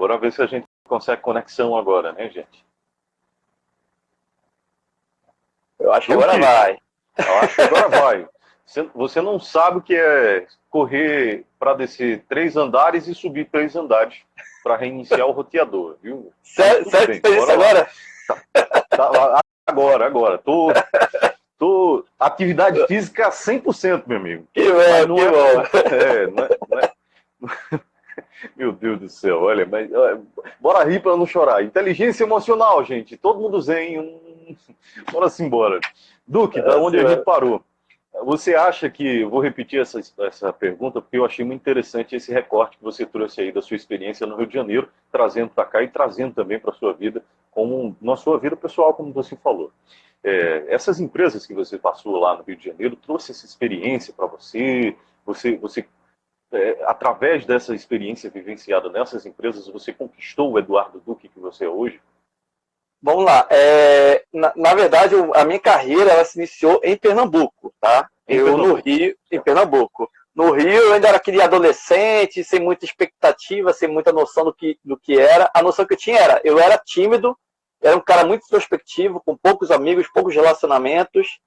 Bora ver se a gente consegue conexão agora, né, gente? Eu acho que agora vai. Eu acho que agora vai. Você não sabe o que é correr para descer 3 andares e subir 3 andares para reiniciar o roteador, viu? Sério que fez isso agora? Agora. Tô atividade física 100%, meu amigo. Que bom, não é. Meu Deus do céu, olha, mas bora rir para não chorar. Inteligência emocional, gente. Todo mundo zen. Bora se embora. Duque, da onde a gente parou? Você acha que... Vou repetir essa pergunta, porque eu achei muito interessante esse recorte que você trouxe aí da sua experiência no Rio de Janeiro, trazendo para cá e trazendo também para a sua vida, na sua vida pessoal, como você falou. Essas empresas que você passou lá no Rio de Janeiro, trouxe essa experiência para você? Você através dessa experiência vivenciada nessas empresas, você conquistou o Eduardo Duque que você é hoje? Vamos lá. Na verdade, a minha carreira ela se iniciou em Pernambuco, tá? No Rio, em Pernambuco. No Rio, eu ainda era aquele adolescente, sem muita expectativa, sem muita noção do que era. A noção que eu tinha eu era tímido, era um cara muito introspectivo, com poucos amigos, poucos relacionamentos,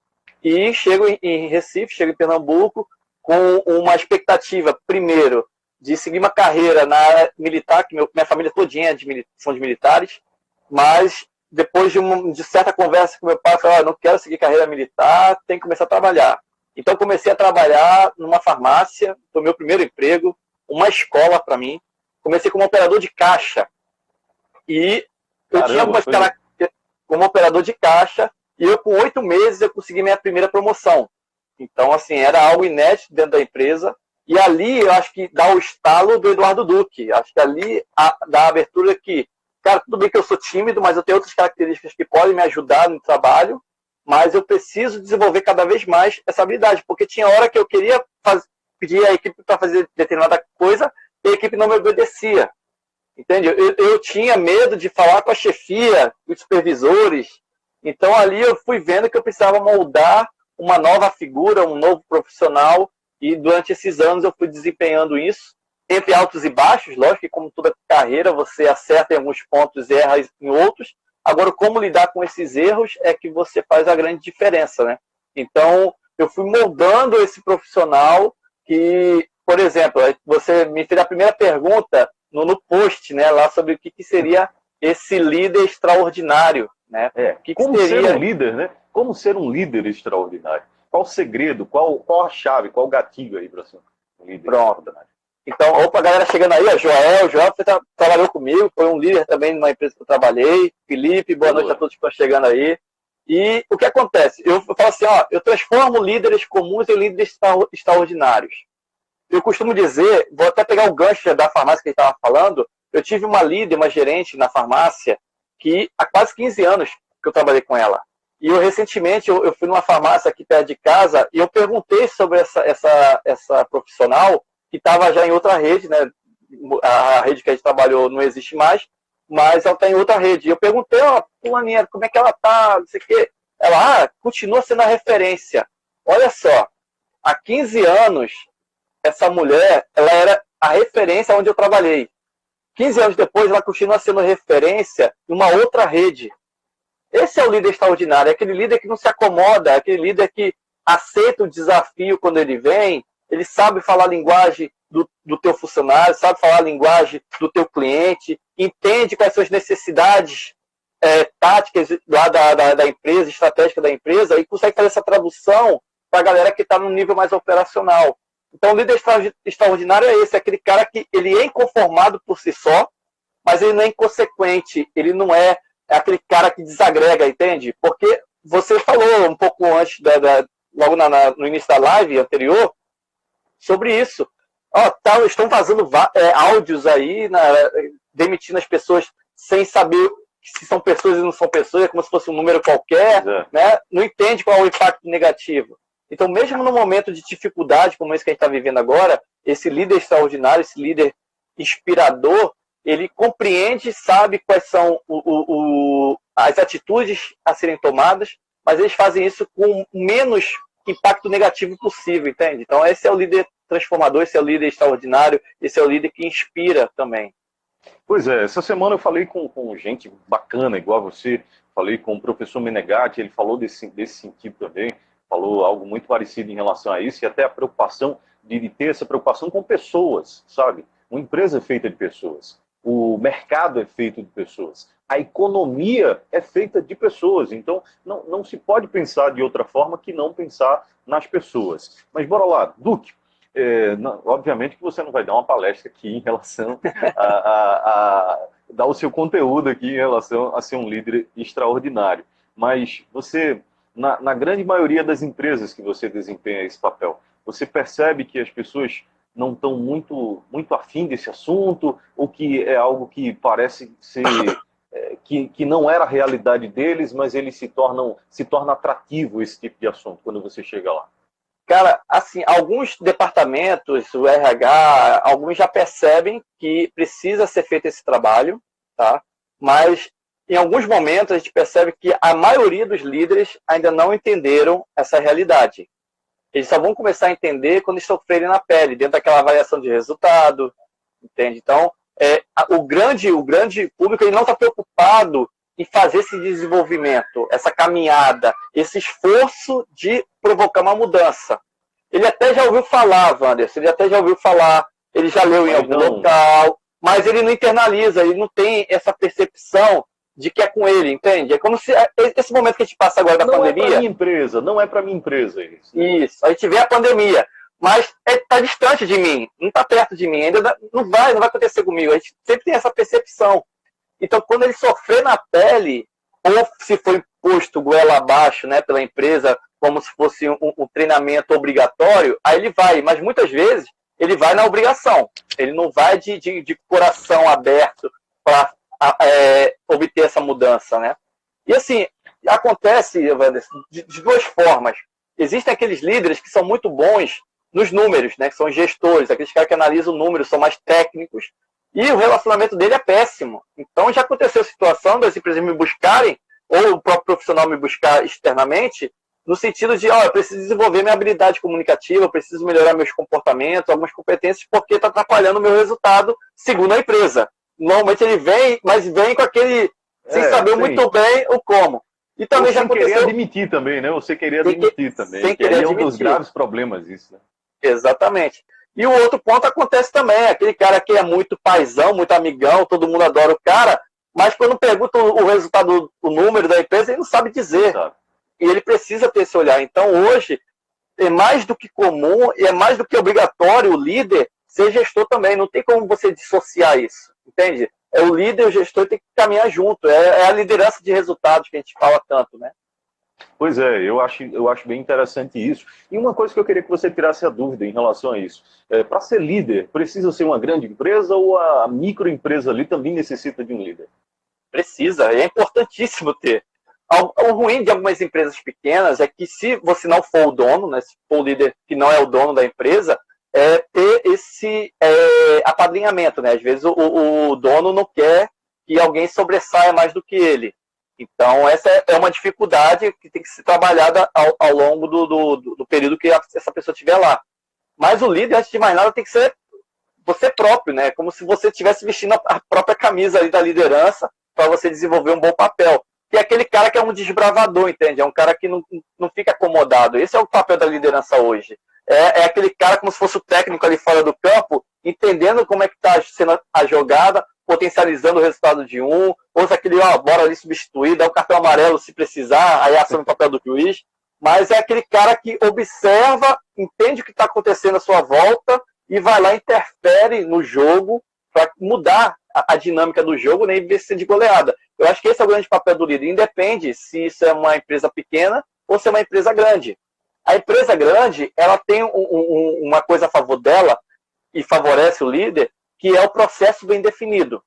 e chego em Recife, chego em Pernambuco, com uma expectativa, primeiro, de seguir uma carreira na área militar, que minha família todinha são de militares, mas depois de certa conversa com meu pai, eu falei, não quero seguir carreira militar, tem que começar a trabalhar. Então comecei a trabalhar numa farmácia, foi meu primeiro emprego, uma escola para mim. Comecei como operador de caixa. E eu tinha algumas características como operador de caixa, e eu com 8 meses eu consegui minha primeira promoção. Então, assim, era algo inédito dentro da empresa. E ali eu acho que dá o estalo do Eduardo Duque. Acho que ali dá a abertura que, cara, tudo bem que eu sou tímido, mas eu tenho outras características que podem me ajudar no trabalho, mas eu preciso desenvolver cada vez mais essa habilidade, porque tinha hora que eu queria pedir a equipe para fazer determinada coisa e a equipe não me obedecia. Entende? Eu tinha medo de falar com a chefia, com os supervisores. Então ali eu fui vendo que eu precisava moldar uma nova figura, um novo profissional, e durante esses anos eu fui desempenhando isso, entre altos e baixos, lógico que como toda carreira você acerta em alguns pontos e erra em outros. Agora, como lidar com esses erros é que você faz a grande diferença, né? Então, eu fui moldando esse profissional que, por exemplo, você me fez a primeira pergunta no post, né, lá sobre o que seria esse líder extraordinário, né? Como ser um líder, né? Como ser um líder extraordinário? Qual o segredo? Qual a chave? Qual o gatilho aí para ser um líder extraordinário? Então, opa, galera chegando aí, ó, Joel trabalhou comigo, foi um líder também numa empresa que eu trabalhei. Felipe, boa noite a todos que estão chegando aí. E o que acontece? Eu falo assim, ó, eu transformo líderes comuns em líderes extraordinários. Eu costumo dizer, vou até pegar o gancho da farmácia que a gente estava falando, eu tive uma líder, uma gerente na farmácia, que há quase 15 anos que eu trabalhei com ela. E recentemente eu fui numa farmácia aqui perto de casa e eu perguntei sobre essa profissional, que estava já em outra rede, né? A rede que a gente trabalhou não existe mais, mas ela está em outra rede. E eu perguntei, ó, fulaninha, como é que ela está, não sei o quê. Ela, continua sendo a referência. Olha só, há 15 anos, essa mulher, ela era a referência onde eu trabalhei. 15 anos depois, ela continua sendo referência em uma outra rede. Esse é o líder extraordinário, é aquele líder que não se acomoda, é aquele líder que aceita o desafio quando ele vem. Ele sabe falar a linguagem do teu funcionário, sabe falar a linguagem do teu cliente, entende quais são as necessidades táticas lá da empresa, estratégica da empresa, e consegue fazer essa tradução para a galera que está no nível mais operacional. Então, o líder extraordinário é esse, é aquele cara que ele é inconformado por si só, mas ele não é inconsequente, ele não é aquele cara que desagrega, entende? Porque você falou um pouco antes, logo no início da live anterior, sobre isso. Estão vazando áudios aí, demitindo as pessoas sem saber se são pessoas e não são pessoas, é como se fosse um número qualquer, né? Não entende qual é o impacto negativo. Então, mesmo no momento de dificuldade, como esse que a gente está vivendo agora, esse líder extraordinário, esse líder inspirador, ele compreende, sabe quais são as atitudes a serem tomadas, mas eles fazem isso com menos impacto negativo possível, entende? Então, esse é o líder transformador, esse é o líder extraordinário, esse é o líder que inspira também. Pois é, essa semana eu falei com gente bacana, igual a você, falei com o professor Menegatti, ele falou desse sentido também, falou algo muito parecido em relação a isso, e até a preocupação de ter essa preocupação com pessoas, sabe? Uma empresa é feita de pessoas, o mercado é feito de pessoas, a economia é feita de pessoas, então não se pode pensar de outra forma que não pensar nas pessoas. Mas bora lá, Duque, obviamente que você não vai dar uma palestra aqui em relação a dar o seu conteúdo aqui em relação a ser um líder extraordinário. Mas você, na grande maioria das empresas que você desempenha esse papel, você percebe que as pessoas não estão muito afim desse assunto, ou que é algo que parece ser que não era a realidade deles, mas eles se torna atrativo esse tipo de assunto quando você chega lá? Cara, assim, alguns departamentos, o RH, alguns já percebem que precisa ser feito esse trabalho, tá? Mas em alguns momentos a gente percebe que a maioria dos líderes ainda não entenderam essa realidade. Eles só vão começar a entender quando sofrerem na pele, dentro daquela avaliação de resultado, entende? Então, o grande público ele não está preocupado em fazer esse desenvolvimento, essa caminhada, esse esforço de provocar uma mudança. Ele até já ouviu falar, Wanderson, ele já leu em algum local, mas ele não internaliza, ele não tem essa percepção de que é com ele, entende? É como se esse momento que a gente passa agora da pandemia... Não é para minha empresa isso. Isso, a gente vê a pandemia, mas está distante de mim, não está perto de mim, ainda não vai acontecer comigo, a gente sempre tem essa percepção. Então, quando ele sofrer na pele, ou se for imposto goela abaixo, né, pela empresa, como se fosse um treinamento obrigatório, aí ele vai. Mas muitas vezes ele vai na obrigação. Ele não vai de coração aberto para obter essa mudança, né? E assim, acontece, Wanderson, de duas formas. Existem aqueles líderes que são muito bons nos números, né, que são gestores, aqueles caras que analisam o número, são mais técnicos, e o relacionamento dele é péssimo. Então já aconteceu a situação das empresas me buscarem, ou o próprio profissional me buscar externamente, no sentido de, eu preciso desenvolver minha habilidade comunicativa, eu preciso melhorar meus comportamentos, algumas competências, porque está atrapalhando o meu resultado, segundo a empresa. Normalmente ele vem, mas vem com aquele, sem saber muito bem o como. E também já aconteceu... Sem querer admitir também, né? Você querer admitir também. Sem querer admitir. É um dos graves problemas isso, né? Exatamente. E o outro ponto acontece também, aquele cara que é muito paizão, muito amigão, todo mundo adora o cara, mas quando pergunta o resultado, o número da empresa, ele não sabe dizer. E ele precisa ter esse olhar. Então, hoje, é mais do que comum e é mais do que obrigatório o líder ser gestor também. Não tem como você dissociar isso, entende? O líder e o gestor tem que caminhar junto. É a liderança de resultados que a gente fala tanto, né? Pois é, eu acho bem interessante isso. E uma coisa que eu queria que você tirasse a dúvida em relação a isso. Para ser líder, precisa ser uma grande empresa ou a microempresa ali também necessita de um líder? Precisa, é importantíssimo ter. O ruim de algumas empresas pequenas é que se você não for o dono, né, se for o líder que não é o dono da empresa, ter esse apadrinhamento, né? Às vezes o dono não quer que alguém sobressaia mais do que ele. Então, essa é uma dificuldade que tem que ser trabalhada ao longo do período que essa pessoa estiver lá. Mas o líder, antes de mais nada, tem que ser você próprio, né? Como se você estivesse vestindo a própria camisa ali da liderança para você desenvolver um bom papel. Que é aquele cara que é um desbravador, entende? É um cara que não fica acomodado. Esse é o papel da liderança hoje. É aquele cara como se fosse o técnico ali fora do campo, entendendo como é que está sendo a jogada, potencializando o resultado de um, ou se aquele, bora ali substituir, dá um cartão amarelo se precisar, aí assume o papel do juiz, mas é aquele cara que observa, entende o que está acontecendo à sua volta e vai lá e interfere no jogo para mudar a dinâmica do jogo, nem ver se de goleada. Eu acho que esse é o grande papel do líder, independe se isso é uma empresa pequena ou se é uma empresa grande. A empresa grande, ela tem uma coisa a favor dela e favorece o líder, que é o processo bem definido.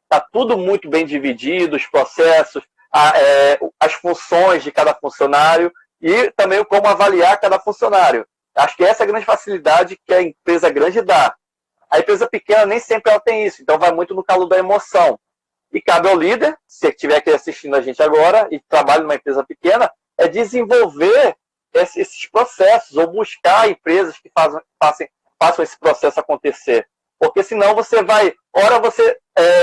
Está tudo muito bem dividido, os processos, as funções de cada funcionário e também como avaliar cada funcionário. Acho que essa é a grande facilidade que a empresa grande dá. A empresa pequena nem sempre ela tem isso, então vai muito no calor da emoção. E cabe ao líder, se estiver aqui assistindo a gente agora e trabalha numa empresa pequena, é desenvolver esses processos ou buscar empresas que façam esse processo acontecer. Porque senão você vai, ora você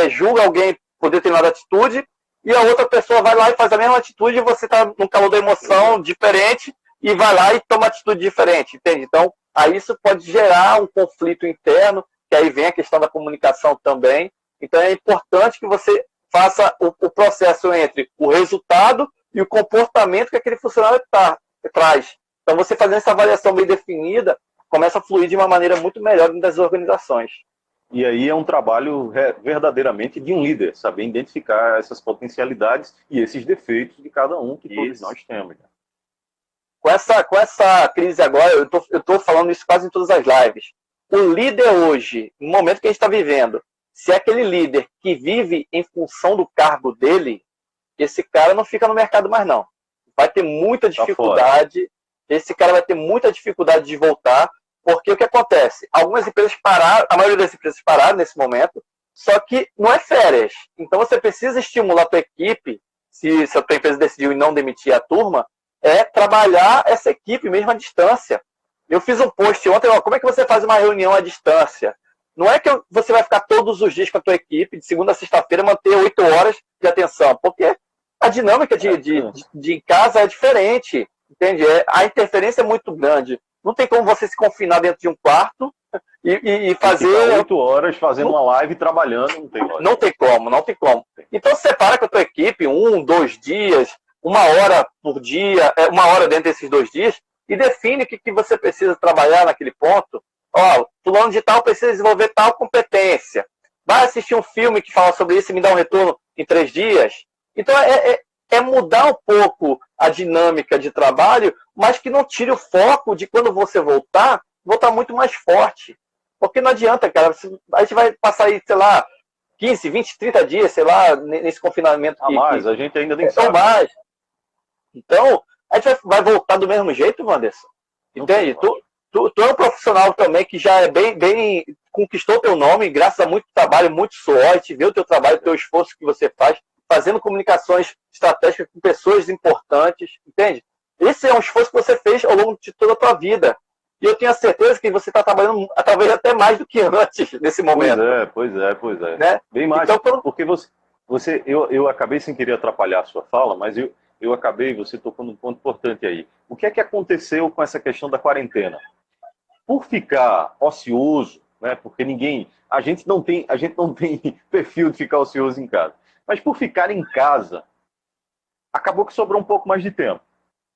julga alguém por determinada atitude, e a outra pessoa vai lá e faz a mesma atitude, e você está num calor da emoção diferente, e vai lá e toma atitude diferente, entende? Então, aí isso pode gerar um conflito interno, que aí vem a questão da comunicação também. Então, é importante que você faça o processo entre o resultado e o comportamento que aquele funcionário traz. Então, você fazendo essa avaliação bem definida, começa a fluir de uma maneira muito melhor dentro das organizações. E aí é um trabalho verdadeiramente de um líder, saber identificar essas potencialidades e esses defeitos de cada um que todos nós temos. Com essa crise agora, eu estou falando isso quase em todas as lives. O líder hoje, no momento que a gente está vivendo, se é aquele líder que vive em função do cargo dele, esse cara não fica no mercado mais não. Vai ter muita dificuldade, esse cara vai ter muita dificuldade de voltar, porque o que acontece? Algumas empresas pararam, a maioria das empresas pararam nesse momento, só que não é férias. Então você precisa estimular a tua equipe, se a tua empresa decidiu não demitir a turma, trabalhar essa equipe mesmo à distância. Eu fiz um post ontem, como é que você faz uma reunião à distância? Não é que você vai ficar todos os dias com a tua equipe, de segunda a sexta-feira, manter 8 horas de atenção, porque a dinâmica de casa é diferente, entende? A interferência é muito grande. Não tem como você se confinar dentro de um quarto e fazer... 8 horas fazendo uma live trabalhando, não tem lógica. Não tem como. Então separa com a tua equipe 1, 2 dias, 1 hora por dia, 1 hora dentro desses 2 dias, e define o que você precisa trabalhar naquele ponto. Fulano de tal precisa desenvolver tal competência. Vai assistir um filme que fala sobre isso e me dá um retorno em 3 dias. Então é mudar um pouco a dinâmica de trabalho, mas que não tire o foco de quando você voltar muito mais forte. Porque não adianta, cara, a gente vai passar aí, sei lá, 15, 20, 30 dias, sei lá, nesse confinamento. A gente ainda nem sabe. Mais. Então, a gente vai voltar do mesmo jeito, Wanderson. Entende? Tu é um profissional também que já é bem conquistou teu nome, graças a muito trabalho, muito suor, a gente vê o teu trabalho, o teu esforço que você faz, fazendo comunicações estratégicas com pessoas importantes, entende? Esse é um esforço que você fez ao longo de toda a tua vida. E eu tenho a certeza que você está trabalhando talvez até mais do que antes, nesse momento. Pois é. Né? Bem mais, então, porque eu acabei sem querer atrapalhar a sua fala, mas você tocou num ponto importante aí. O que é que aconteceu com essa questão da quarentena? Por ficar ocioso, né, porque a gente não tem perfil de ficar ocioso em casa, mas por ficar em casa, acabou que sobrou um pouco mais de tempo.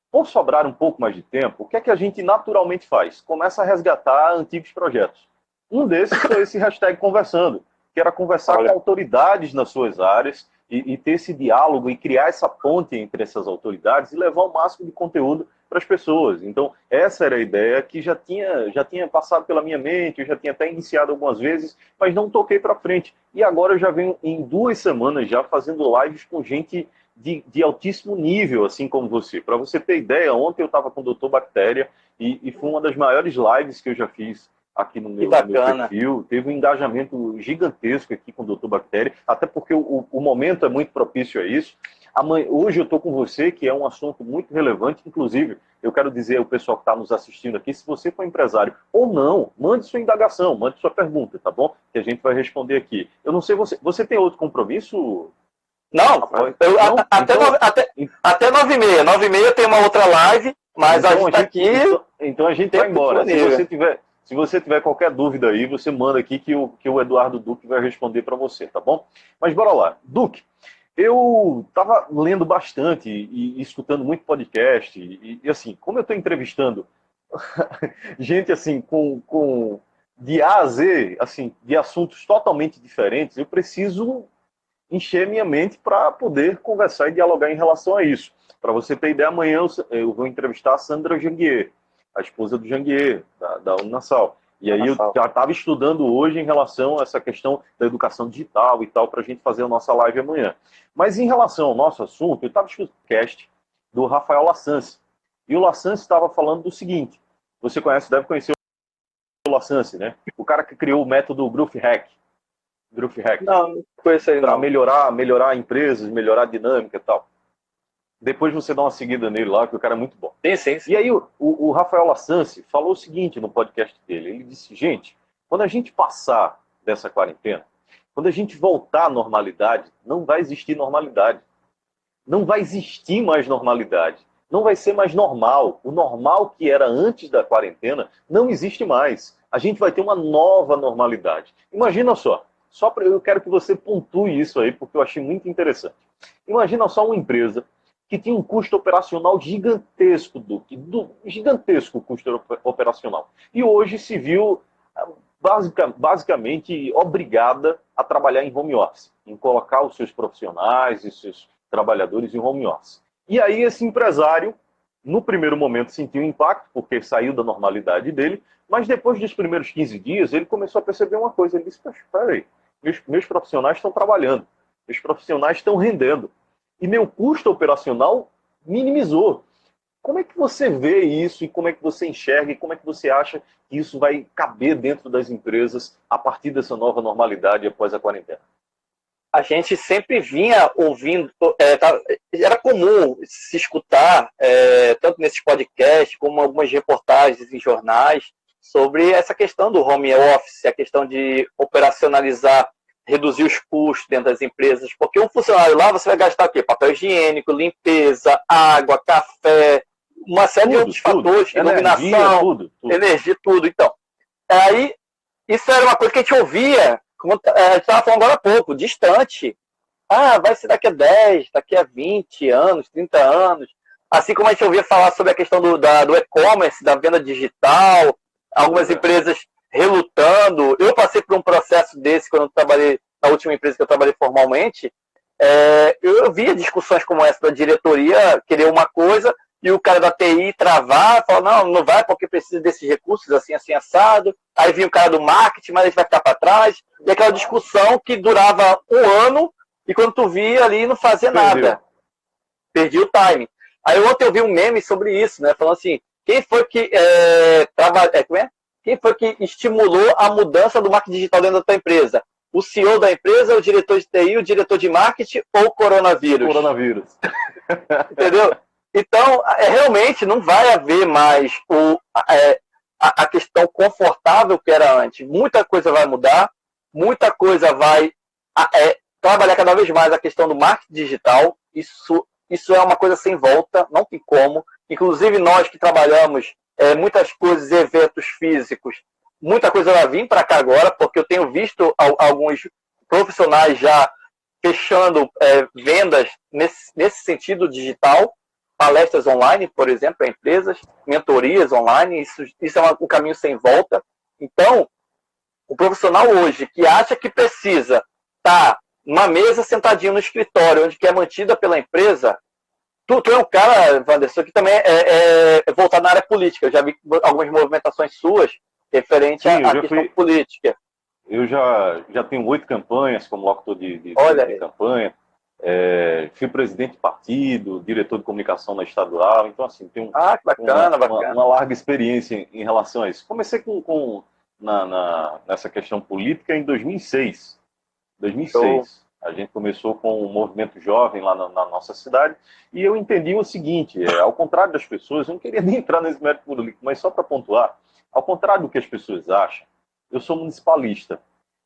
Por sobrar um pouco mais de tempo, o que é que a gente naturalmente faz? Começa a resgatar antigos projetos. Um desses foi esse hashtag Conversando, que era conversar com autoridades nas suas áreas e ter esse diálogo e criar essa ponte entre essas autoridades e levar o máximo de conteúdo para as pessoas. Então, essa era a ideia que já tinha passado pela minha mente, eu já tinha até iniciado algumas vezes, mas não toquei para frente. E agora eu já venho em 2 semanas já fazendo lives com gente de altíssimo nível, assim como você. Para você ter ideia, ontem eu estava com o Dr. Bactéria e foi uma das maiores lives que eu já fiz aqui no meu perfil. Teve um engajamento gigantesco aqui com o Dr. Bactéria, até porque o momento é muito propício a isso. Hoje eu estou com você, que é um assunto muito relevante, inclusive, eu quero dizer ao pessoal que está nos assistindo aqui, se você for empresário ou não, mande sua indagação, mande sua pergunta, tá bom? Que a gente vai responder aqui. Eu não sei, você tem outro compromisso? Não, até 9h30. 9h30 tem uma outra live, mas então, a gente tá aqui... Então a gente vai embora. Se você tiver qualquer dúvida aí, você manda aqui que o Eduardo Duque vai responder para você, tá bom? Mas bora lá. Duque, eu estava lendo bastante e escutando muito podcast e assim, como eu estou entrevistando gente assim de A a Z, assim, de assuntos totalmente diferentes, eu preciso encher minha mente para poder conversar e dialogar em relação a isso. Para você ter ideia, amanhã eu vou entrevistar a Sandra Janguier, a esposa do Janguier, da Unassal. E aí eu já estava estudando hoje em relação a essa questão da educação digital e tal, para a gente fazer a nossa live amanhã. Mas em relação ao nosso assunto, eu estava escutando o podcast do Rafael Lassance. E o Lassance estava falando do seguinte, você deve conhecer o Lassance, né? O cara que criou o método Growth Hack. Não conheço aí. Para melhorar empresas, melhorar a dinâmica e tal. Depois você dá uma seguida nele lá, que o cara é muito bom. Sim. E aí o Rafael Lassance falou o seguinte no podcast dele. Ele disse, gente, quando a gente passar dessa quarentena? Quando a gente voltar à normalidade, não vai existir normalidade. Não vai existir mais normalidade. Não vai ser mais normal. O normal que era antes da quarentena não existe mais. A gente vai ter uma nova normalidade. Imagina só eu quero que você pontue isso aí, porque eu achei muito interessante. Imagina só uma empresa que tinha um custo operacional gigantesco, gigantesco custo operacional. E hoje se viu basicamente obrigada a trabalhar em home office, em colocar os seus profissionais e seus trabalhadores em home office. E aí esse empresário, no primeiro momento, sentiu impacto, porque saiu da normalidade dele, mas depois dos primeiros 15 dias, ele começou a perceber uma coisa. Ele disse, espera aí, meus profissionais estão trabalhando, meus profissionais estão rendendo, e meu custo operacional minimizou. Como é que você vê isso e como é que você enxerga e como é que você acha que isso vai caber dentro das empresas a partir dessa nova normalidade após a quarentena? A gente sempre vinha ouvindo, era comum se escutar, tanto nesses podcasts como algumas reportagens em jornais, sobre essa questão do home office, a questão de operacionalizar, reduzir os custos dentro das empresas, porque um funcionário lá você vai gastar o quê? Papel higiênico, limpeza, água, café, uma série de outros fatores, iluminação, energia, tudo. Então, aí, isso era uma coisa que a gente ouvia, como a gente estava falando agora há pouco, distante. Vai ser daqui a 10, daqui a 20 anos, 30 anos. Assim como a gente ouvia falar sobre a questão do e-commerce, da venda digital, algumas empresas relutando. Eu passei por um processo desse quando eu trabalhei na última empresa que eu trabalhei formalmente. Eu via discussões como essa da diretoria querer uma coisa e o cara da TI travar, falar, não vai porque precisa desses recursos, assim, assado. Aí vinha o cara do marketing, mas a gente vai ficar para trás. E aquela discussão que durava um ano e quando tu via ali não fazia nada. Perdi o time. Aí ontem eu vi um meme sobre isso, né? Falando assim, quem foi que quem foi que estimulou a mudança do marketing digital dentro da tua empresa? O CEO da empresa, o diretor de TI, o diretor de marketing ou o coronavírus? Coronavírus. Entendeu? Então, realmente não vai haver mais a questão confortável que era antes. Muita coisa vai mudar, muita coisa vai trabalhar cada vez mais a questão do marketing digital. Isso é uma coisa sem volta, não tem como. Inclusive nós que trabalhamos muitas coisas, eventos físicos, muita coisa vai vir para cá agora, porque eu tenho visto alguns profissionais já fechando vendas nesse sentido digital, palestras online, por exemplo, para empresas, mentorias online, isso é um caminho sem volta. Então, o profissional hoje que acha que precisa estar numa mesa sentadinho no escritório, onde que é mantida pela empresa, tu é um cara, Wanderson, que também é voltado na área política. Eu já vi algumas movimentações suas referente à questão política. Eu já tenho 8 campanhas como locutor de campanha. Fui presidente de partido, diretor de comunicação na estadual, então assim, tenho bacana. Uma larga experiência em relação a isso. Comecei nessa questão política em 2006. A gente começou com um movimento jovem lá na nossa cidade e eu entendi o seguinte, ao contrário das pessoas, eu não queria nem entrar nesse mérito político, mas só para pontuar, ao contrário do que as pessoas acham, eu sou municipalista.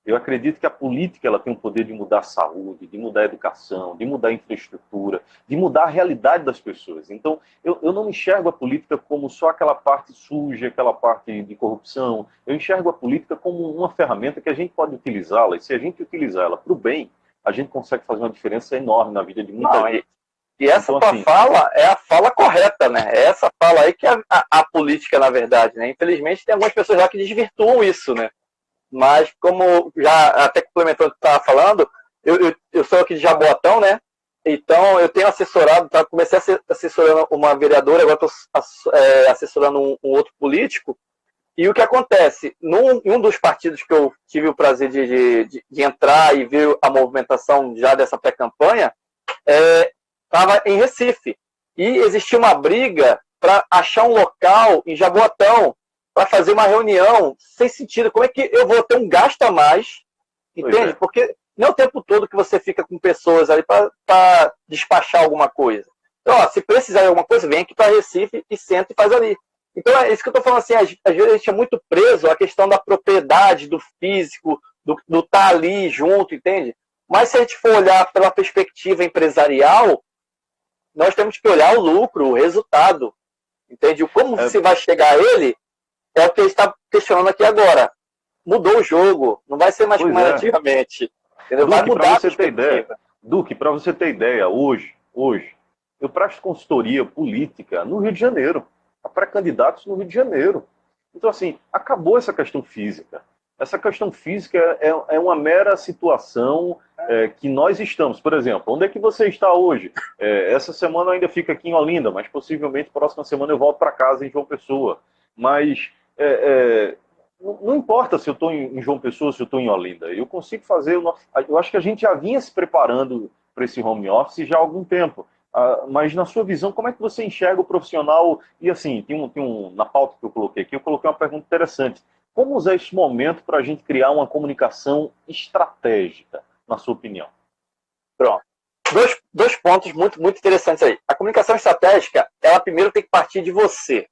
Eu acredito que a política ela tem o poder de mudar a saúde, de mudar a educação, de mudar a infraestrutura, de mudar a realidade das pessoas. Então, eu não enxergo a política como só aquela parte suja, aquela parte de corrupção. Eu enxergo a política como uma ferramenta que a gente pode utilizá-la, e se a gente utilizar ela para o bem, a gente consegue fazer uma diferença enorme na vida de muita gente. E essa tua fala é a fala correta, né? É essa fala aí que é a política, na verdade, né? Infelizmente, tem algumas pessoas lá que desvirtuam isso, né? Mas, como já até complementando o que tu estava falando, eu sou aqui de Jaboatão, né? Então, eu tenho assessorado, comecei assessorando uma vereadora, agora estou assessorando um outro político. E o que acontece? Em um dos partidos que eu tive o prazer de entrar e ver a movimentação já dessa pré-campanha, estava em Recife. E existia uma briga para achar um local em Jaboatão para fazer uma reunião sem sentido. Como é que eu vou ter um gasto a mais? Entende? Porque não é o tempo todo que você fica com pessoas ali para despachar alguma coisa. Então, se precisar de alguma coisa, vem aqui para Recife e senta e faz ali. Então, é isso que eu estou falando assim, às vezes a gente é muito preso à questão da propriedade, do físico, do tá ali junto, entende? Mas se a gente for olhar pela perspectiva empresarial, nós temos que olhar o lucro, o resultado, entende? Como você vai chegar a ele é o que a gente está questionando aqui agora. Mudou o jogo, não vai ser mais como era antigamente. Entendeu? Vai mudar a perspectiva. Duque, para você ter ideia, hoje, eu presto consultoria política no Rio de Janeiro, para candidatos no Rio de Janeiro. Então, assim, acabou essa questão física. Essa questão física é uma mera situação que nós estamos. Por exemplo, onde é que você está hoje? Essa semana eu ainda fico aqui em Olinda, mas possivelmente próxima semana eu volto para casa em João Pessoa. Mas não importa se eu estou em João Pessoa, se eu estou em Olinda. Eu consigo fazer... Eu acho que a gente já vinha se preparando para esse home office já há algum tempo. Mas na sua visão, como é que você enxerga o profissional? E assim, na pauta que eu coloquei aqui, eu coloquei uma pergunta interessante. Como usar esse momento para a gente criar uma comunicação estratégica, na sua opinião? Pronto. Dois pontos muito, muito interessantes aí. A comunicação estratégica, ela primeiro tem que partir de você.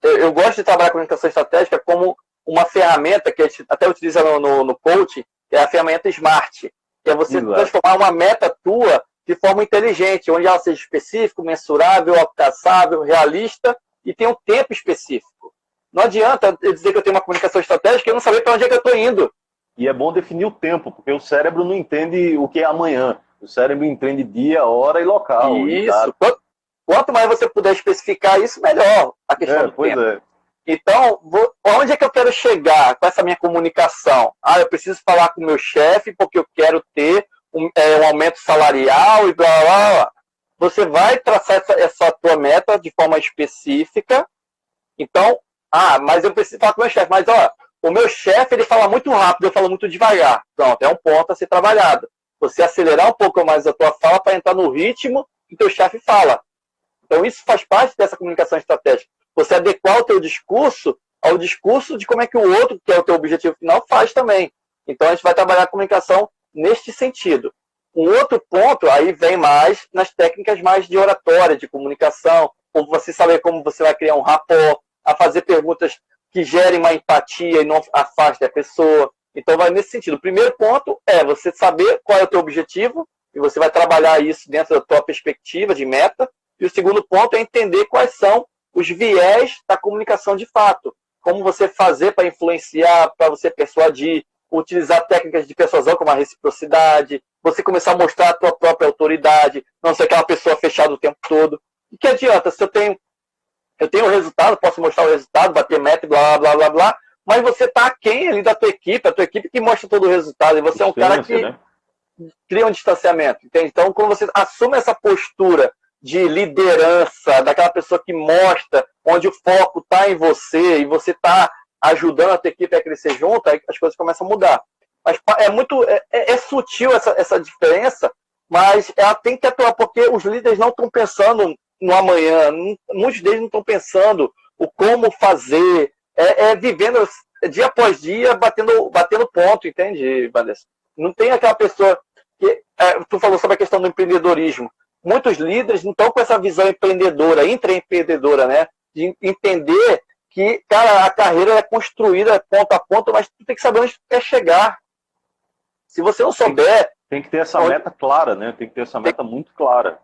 Eu gosto de trabalhar a comunicação estratégica como uma ferramenta que a gente até utiliza no coaching, que é a ferramenta SMART, que é você transformar uma meta tua de forma inteligente, onde ela seja específica, mensurável, alcançável, realista e tem um tempo específico. Não adianta eu dizer que eu tenho uma comunicação estratégica e eu não saber para onde é que eu estou indo. E é bom definir o tempo, porque o cérebro não entende o que é amanhã. O cérebro entende dia, hora e local. Isso. Quanto mais você puder especificar isso, melhor a questão do tempo. Então, onde é que eu quero chegar com essa minha comunicação? Eu preciso falar com o meu chefe porque eu quero ter um aumento salarial e blá, blá, blá. Você vai traçar essa tua meta de forma específica. Então, mas eu preciso falar com o meu chefe. Mas, o meu chefe, ele fala muito rápido, eu falo muito devagar. Pronto, é um ponto a ser trabalhado. Você acelerar um pouco mais a tua fala para entrar no ritmo que o teu chefe fala. Então, isso faz parte dessa comunicação estratégica. Você adequar o teu discurso ao discurso de como é que o outro, que é o teu objetivo final, faz também. Então, a gente vai trabalhar a comunicação neste sentido. Um outro ponto, aí vem mais nas técnicas mais de oratória, de comunicação, ou você saber como você vai criar um rapport, a fazer perguntas que gerem uma empatia e não afastem a pessoa. Então, vai nesse sentido. O primeiro ponto é você saber qual é o teu objetivo, e você vai trabalhar isso dentro da tua perspectiva de meta. E o segundo ponto é entender quais são os viés da comunicação de fato. Como você fazer para influenciar, para você persuadir, utilizar técnicas de persuasão como a reciprocidade, você começar a mostrar a tua própria autoridade, não ser aquela pessoa fechada o tempo todo. E que adianta? Se eu tenho o resultado, posso mostrar o resultado, bater meta, blá, blá, blá, blá, mas você está aquém ali da tua equipe, a tua equipe que mostra todo o resultado, e você é um cara que cria um distanciamento. Entende? Então, quando você assume essa postura de liderança, daquela pessoa que mostra onde o foco está em você e você está ajudando a tua equipe a crescer junto, aí as coisas começam a mudar. Mas é sutil essa diferença, mas ela tem que atuar, porque os líderes não estão pensando no amanhã, muitos deles não estão pensando o como fazer, vivendo dia após dia, batendo ponto, entende, Vanessa? Não tem aquela pessoa que... tu falou sobre a questão do empreendedorismo. Muitos líderes não estão com essa visão empreendedora, intraempreendedora, né? De entender que, cara, a carreira é construída ponto a ponto, mas tu tem que saber onde tu quer chegar. Se você não souber... Tem que ter essa meta clara, né? Tem que ter essa meta muito clara.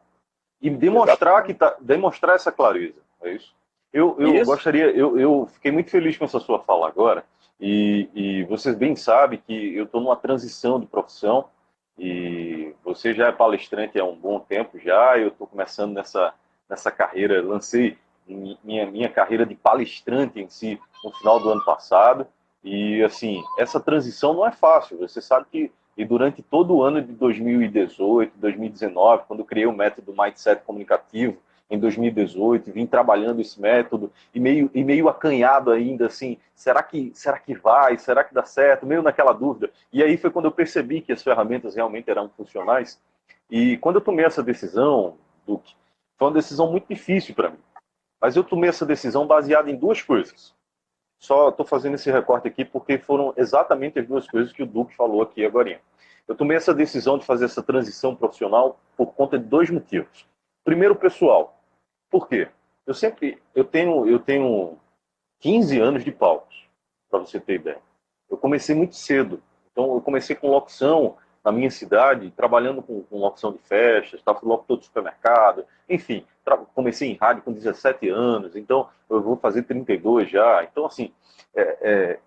E demonstrar essa clareza. É isso? Eu fiquei muito feliz com essa sua fala agora. E vocês bem sabem que eu estou numa transição de profissão. E você já é palestrante há um bom tempo já, eu estou começando nessa carreira, lancei minha carreira de palestrante em si no final do ano passado, e assim, essa transição não é fácil, você sabe que e durante todo o ano de 2018, 2019, quando eu criei o método Mindset Comunicativo, em 2018, vim trabalhando esse método e meio acanhado ainda, assim, será que vai? Será que dá certo? Meio naquela dúvida. E aí foi quando eu percebi que as ferramentas realmente eram funcionais. E quando eu tomei essa decisão, Duque, foi uma decisão muito difícil para mim. Mas eu tomei essa decisão baseada em duas coisas. Só estou fazendo esse recorte aqui porque foram exatamente as duas coisas que o Duque falou aqui agora. Eu tomei essa decisão de fazer essa transição profissional por conta de dois motivos. Primeiro, pessoal. Por quê? Eu tenho 15 anos de palcos, para você ter ideia. Eu comecei muito cedo. Então, eu comecei com locução na minha cidade, trabalhando com locução de festas, estava locutor de supermercado, enfim, comecei em rádio com 17 anos, então eu vou fazer 32 já. Então, assim,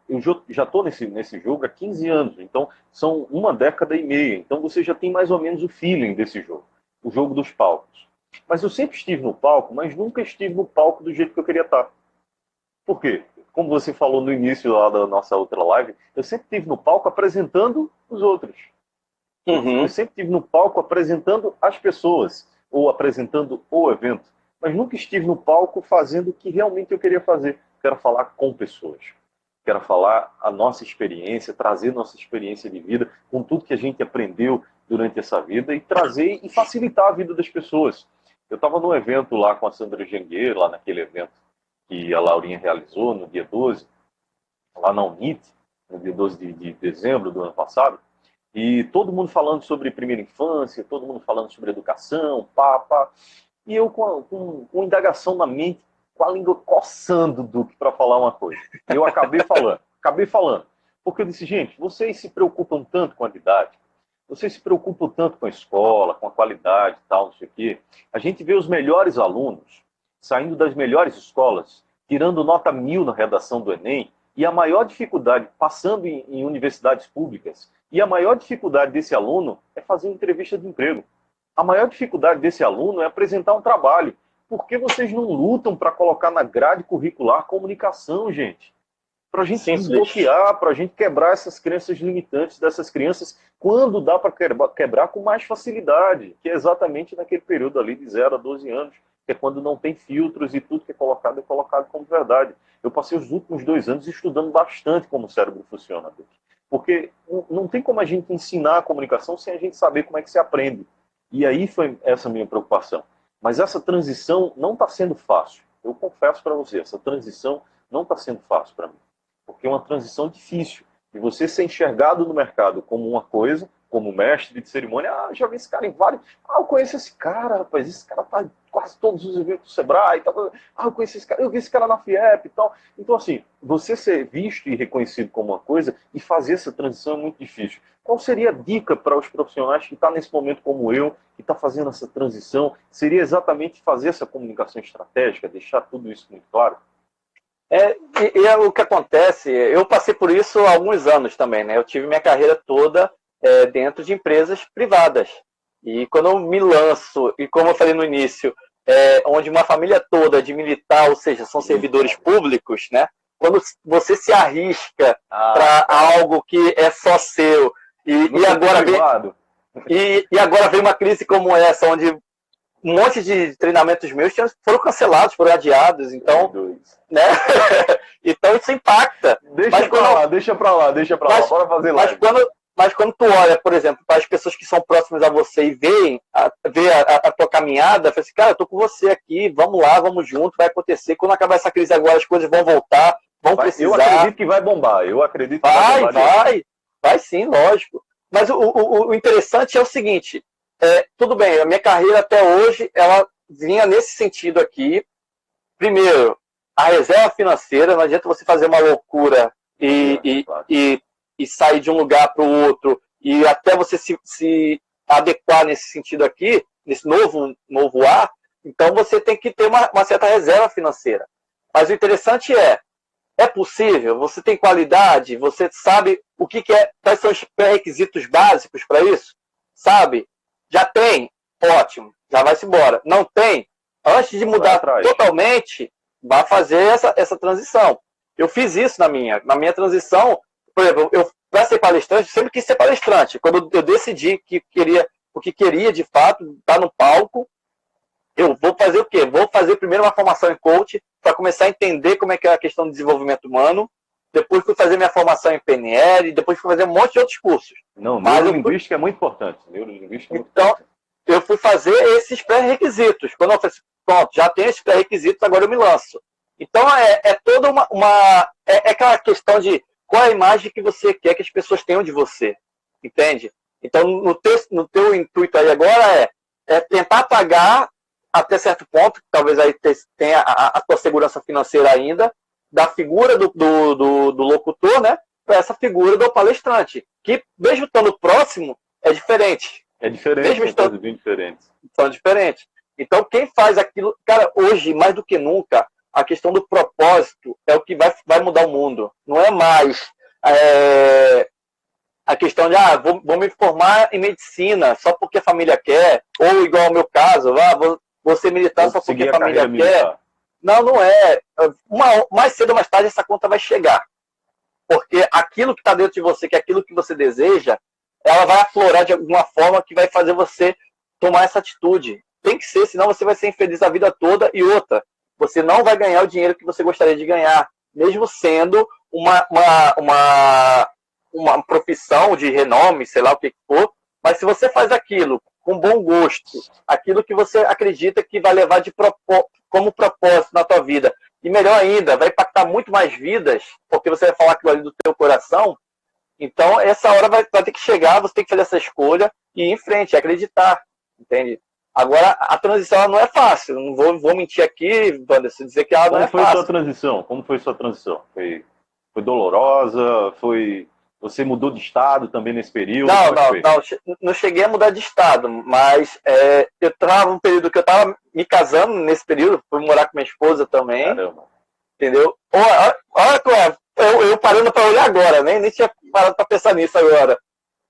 eu já estou nesse jogo há 15 anos, então são uma década e meia. Então, você já tem mais ou menos o feeling desse jogo, o jogo dos palcos. Mas eu sempre estive no palco, mas nunca estive no palco do jeito que eu queria estar. Por quê? Como você falou no início lá da nossa outra live, eu sempre estive no palco apresentando os outros. Eu sempre estive no palco apresentando as pessoas, ou apresentando o evento, mas nunca estive no palco fazendo o que realmente eu queria fazer. Quero falar com pessoas. Quero falar a nossa experiência, trazer nossa experiência de vida, com tudo que a gente aprendeu durante essa vida, e trazer e facilitar a vida das pessoas. Eu estava num evento lá com a Sandra Jangueira, lá naquele evento que a Laurinha realizou no dia 12, lá na Unite, no dia 12 de dezembro do ano passado, e todo mundo falando sobre primeira infância, todo mundo falando sobre educação, pá. E eu com indagação na mente, com a língua coçando, Duque, para falar uma coisa. E eu acabei falando. Porque eu disse, gente, vocês se preocupam tanto com a didática, vocês se preocupam tanto com a escola, com a qualidade e tal, não sei o quê. A gente vê os melhores alunos saindo das melhores escolas, tirando nota 1000 na redação do Enem, e a maior dificuldade, passando em universidades públicas, e a maior dificuldade desse aluno é fazer uma entrevista de emprego. A maior dificuldade desse aluno é apresentar um trabalho. Por que vocês não lutam para colocar na grade curricular comunicação, gente? Para a gente desbloquear, para a gente quebrar essas crenças limitantes dessas crianças, quando dá para quebrar com mais facilidade, que é exatamente naquele período ali de 0 a 12 anos, que é quando não tem filtros e tudo que é colocado como verdade. Eu passei os últimos 2 anos estudando bastante como o cérebro funciona, porque não tem como a gente ensinar a comunicação sem a gente saber como é que se aprende. E aí foi essa minha preocupação. Mas essa transição não está sendo fácil. Eu confesso para você, essa transição não está sendo fácil para mim. Porque é uma transição difícil. De você ser enxergado no mercado como uma coisa, como mestre de cerimônia. Ah, já vi esse cara em vários. Ah, eu conheço esse cara, rapaz. Esse cara tá em quase todos os eventos do Sebrae. Tal. Ah, eu conheço esse cara. Eu vi esse cara na FIEP e tal. Então, assim, você ser visto e reconhecido como uma coisa e fazer essa transição é muito difícil. Qual seria a dica para os profissionais que estão nesse momento como eu, que está fazendo essa transição? Seria exatamente fazer essa comunicação estratégica, deixar tudo isso muito claro? É o que acontece, eu passei por isso há alguns anos também, né? Eu tive minha carreira toda dentro de empresas privadas. E quando eu me lanço, e como eu falei no início, onde uma família toda de militar, ou seja, são servidores públicos, né? Quando você se arrisca para algo que é só seu, e agora vem uma crise como essa, onde um monte de treinamentos meus foram cancelados, foram adiados, então, né? Então isso impacta. Deixa pra lá, bora fazer live. Mas quando tu olha, por exemplo, para as pessoas que são próximas a você e vê a tua caminhada, fala assim, cara, eu tô com você aqui, vamos lá, vamos junto, vai acontecer. Quando acabar essa crise agora, as coisas vão voltar, precisar. Eu acredito que vai bombar, Vai sim, lógico. Mas o interessante é o seguinte, tudo bem, a minha carreira até hoje, ela vinha nesse sentido aqui. Primeiro, a reserva financeira, não adianta você fazer uma loucura e sair de um lugar para o outro, e até você se adequar nesse sentido aqui, nesse novo ar, então você tem que ter uma certa reserva financeira. Mas o interessante é possível? Você tem qualidade? Você sabe o que é? Quais são os pré-requisitos básicos para isso? Sabe? Já tem? Ótimo. Já vai-se embora. Não tem? Antes de mudar totalmente, vai fazer essa transição. Eu fiz isso na minha transição. Por exemplo, para ser palestrante, eu sempre quis ser palestrante. Quando eu decidi o que queria de fato, estar no palco, eu vou fazer o quê? Vou fazer primeiro uma formação em coach, para começar a entender como é que é a questão do desenvolvimento humano. Depois fui fazer minha formação em PNL, depois fui fazer um monte de outros cursos. Neurolinguística é muito importante. Então, eu fui fazer esses pré-requisitos. Quando eu falei assim, pronto, já tenho esses pré-requisitos, agora eu me lanço. Então, toda aquela questão de qual a imagem que você quer que as pessoas tenham de você. Entende? Então, no teu intuito aí agora é tentar pagar até certo ponto, que talvez aí tenha a tua segurança financeira ainda, da figura do locutor, né? para essa figura do palestrante, que mesmo estando próximo, é diferente. É diferente, Mesmo estando bem diferente. São diferentes. Então, quem faz aquilo... Cara, hoje, mais do que nunca, a questão do propósito é o que vai mudar o mundo. Não é mais a questão de, vou me formar em medicina só porque a família quer, ou igual ao meu caso, vou ser militar só porque a família quer. Militar. Não é. Mais cedo ou mais tarde essa conta vai chegar. Porque aquilo que está dentro de você, que é aquilo que você deseja, ela vai aflorar de alguma forma que vai fazer você tomar essa atitude. Tem que ser, senão você vai ser infeliz a vida toda. E outra, você não vai ganhar o dinheiro que você gostaria de ganhar, mesmo sendo uma profissão de renome, sei lá o que for. Mas se você faz aquilo com bom gosto, aquilo que você acredita que vai levar como propósito na tua vida, e melhor ainda, vai impactar muito mais vidas, porque você vai falar aquilo ali do teu coração. Então, essa hora vai ter que chegar, você tem que fazer essa escolha e ir em frente, acreditar, entende? Agora, a transição não é fácil, não vou mentir aqui, Wanderson, dizer que ela não é fácil. Como foi sua transição? Como foi sua transição? Foi dolorosa? Você mudou de estado também nesse período? Não cheguei a mudar de estado, mas eu estava um período que eu estava me casando nesse período, fui morar com minha esposa também. Caramba. Entendeu? Olha, eu parando para olhar agora, nem tinha parado para pensar nisso agora.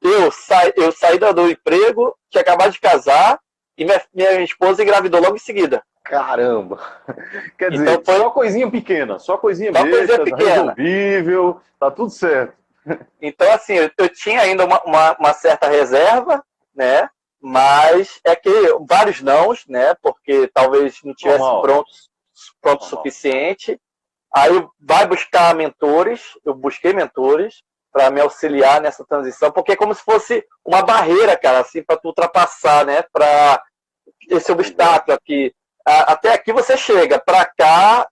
Eu saí do emprego, tinha acabado de casar, e minha esposa engravidou logo em seguida. Caramba! Quer dizer, então só coisinha pequena, só coisinha besta, resolvível, tá tudo certo. Então, assim, eu tinha ainda uma certa reserva, né? Mas é que vários nãos, né? Porque talvez não tivesse pronto o suficiente. Aí vai buscar mentores, eu busquei mentores para me auxiliar nessa transição, porque é como se fosse uma barreira, cara, assim, para tu ultrapassar, né? Para esse obstáculo aqui. Até aqui você chega, para cá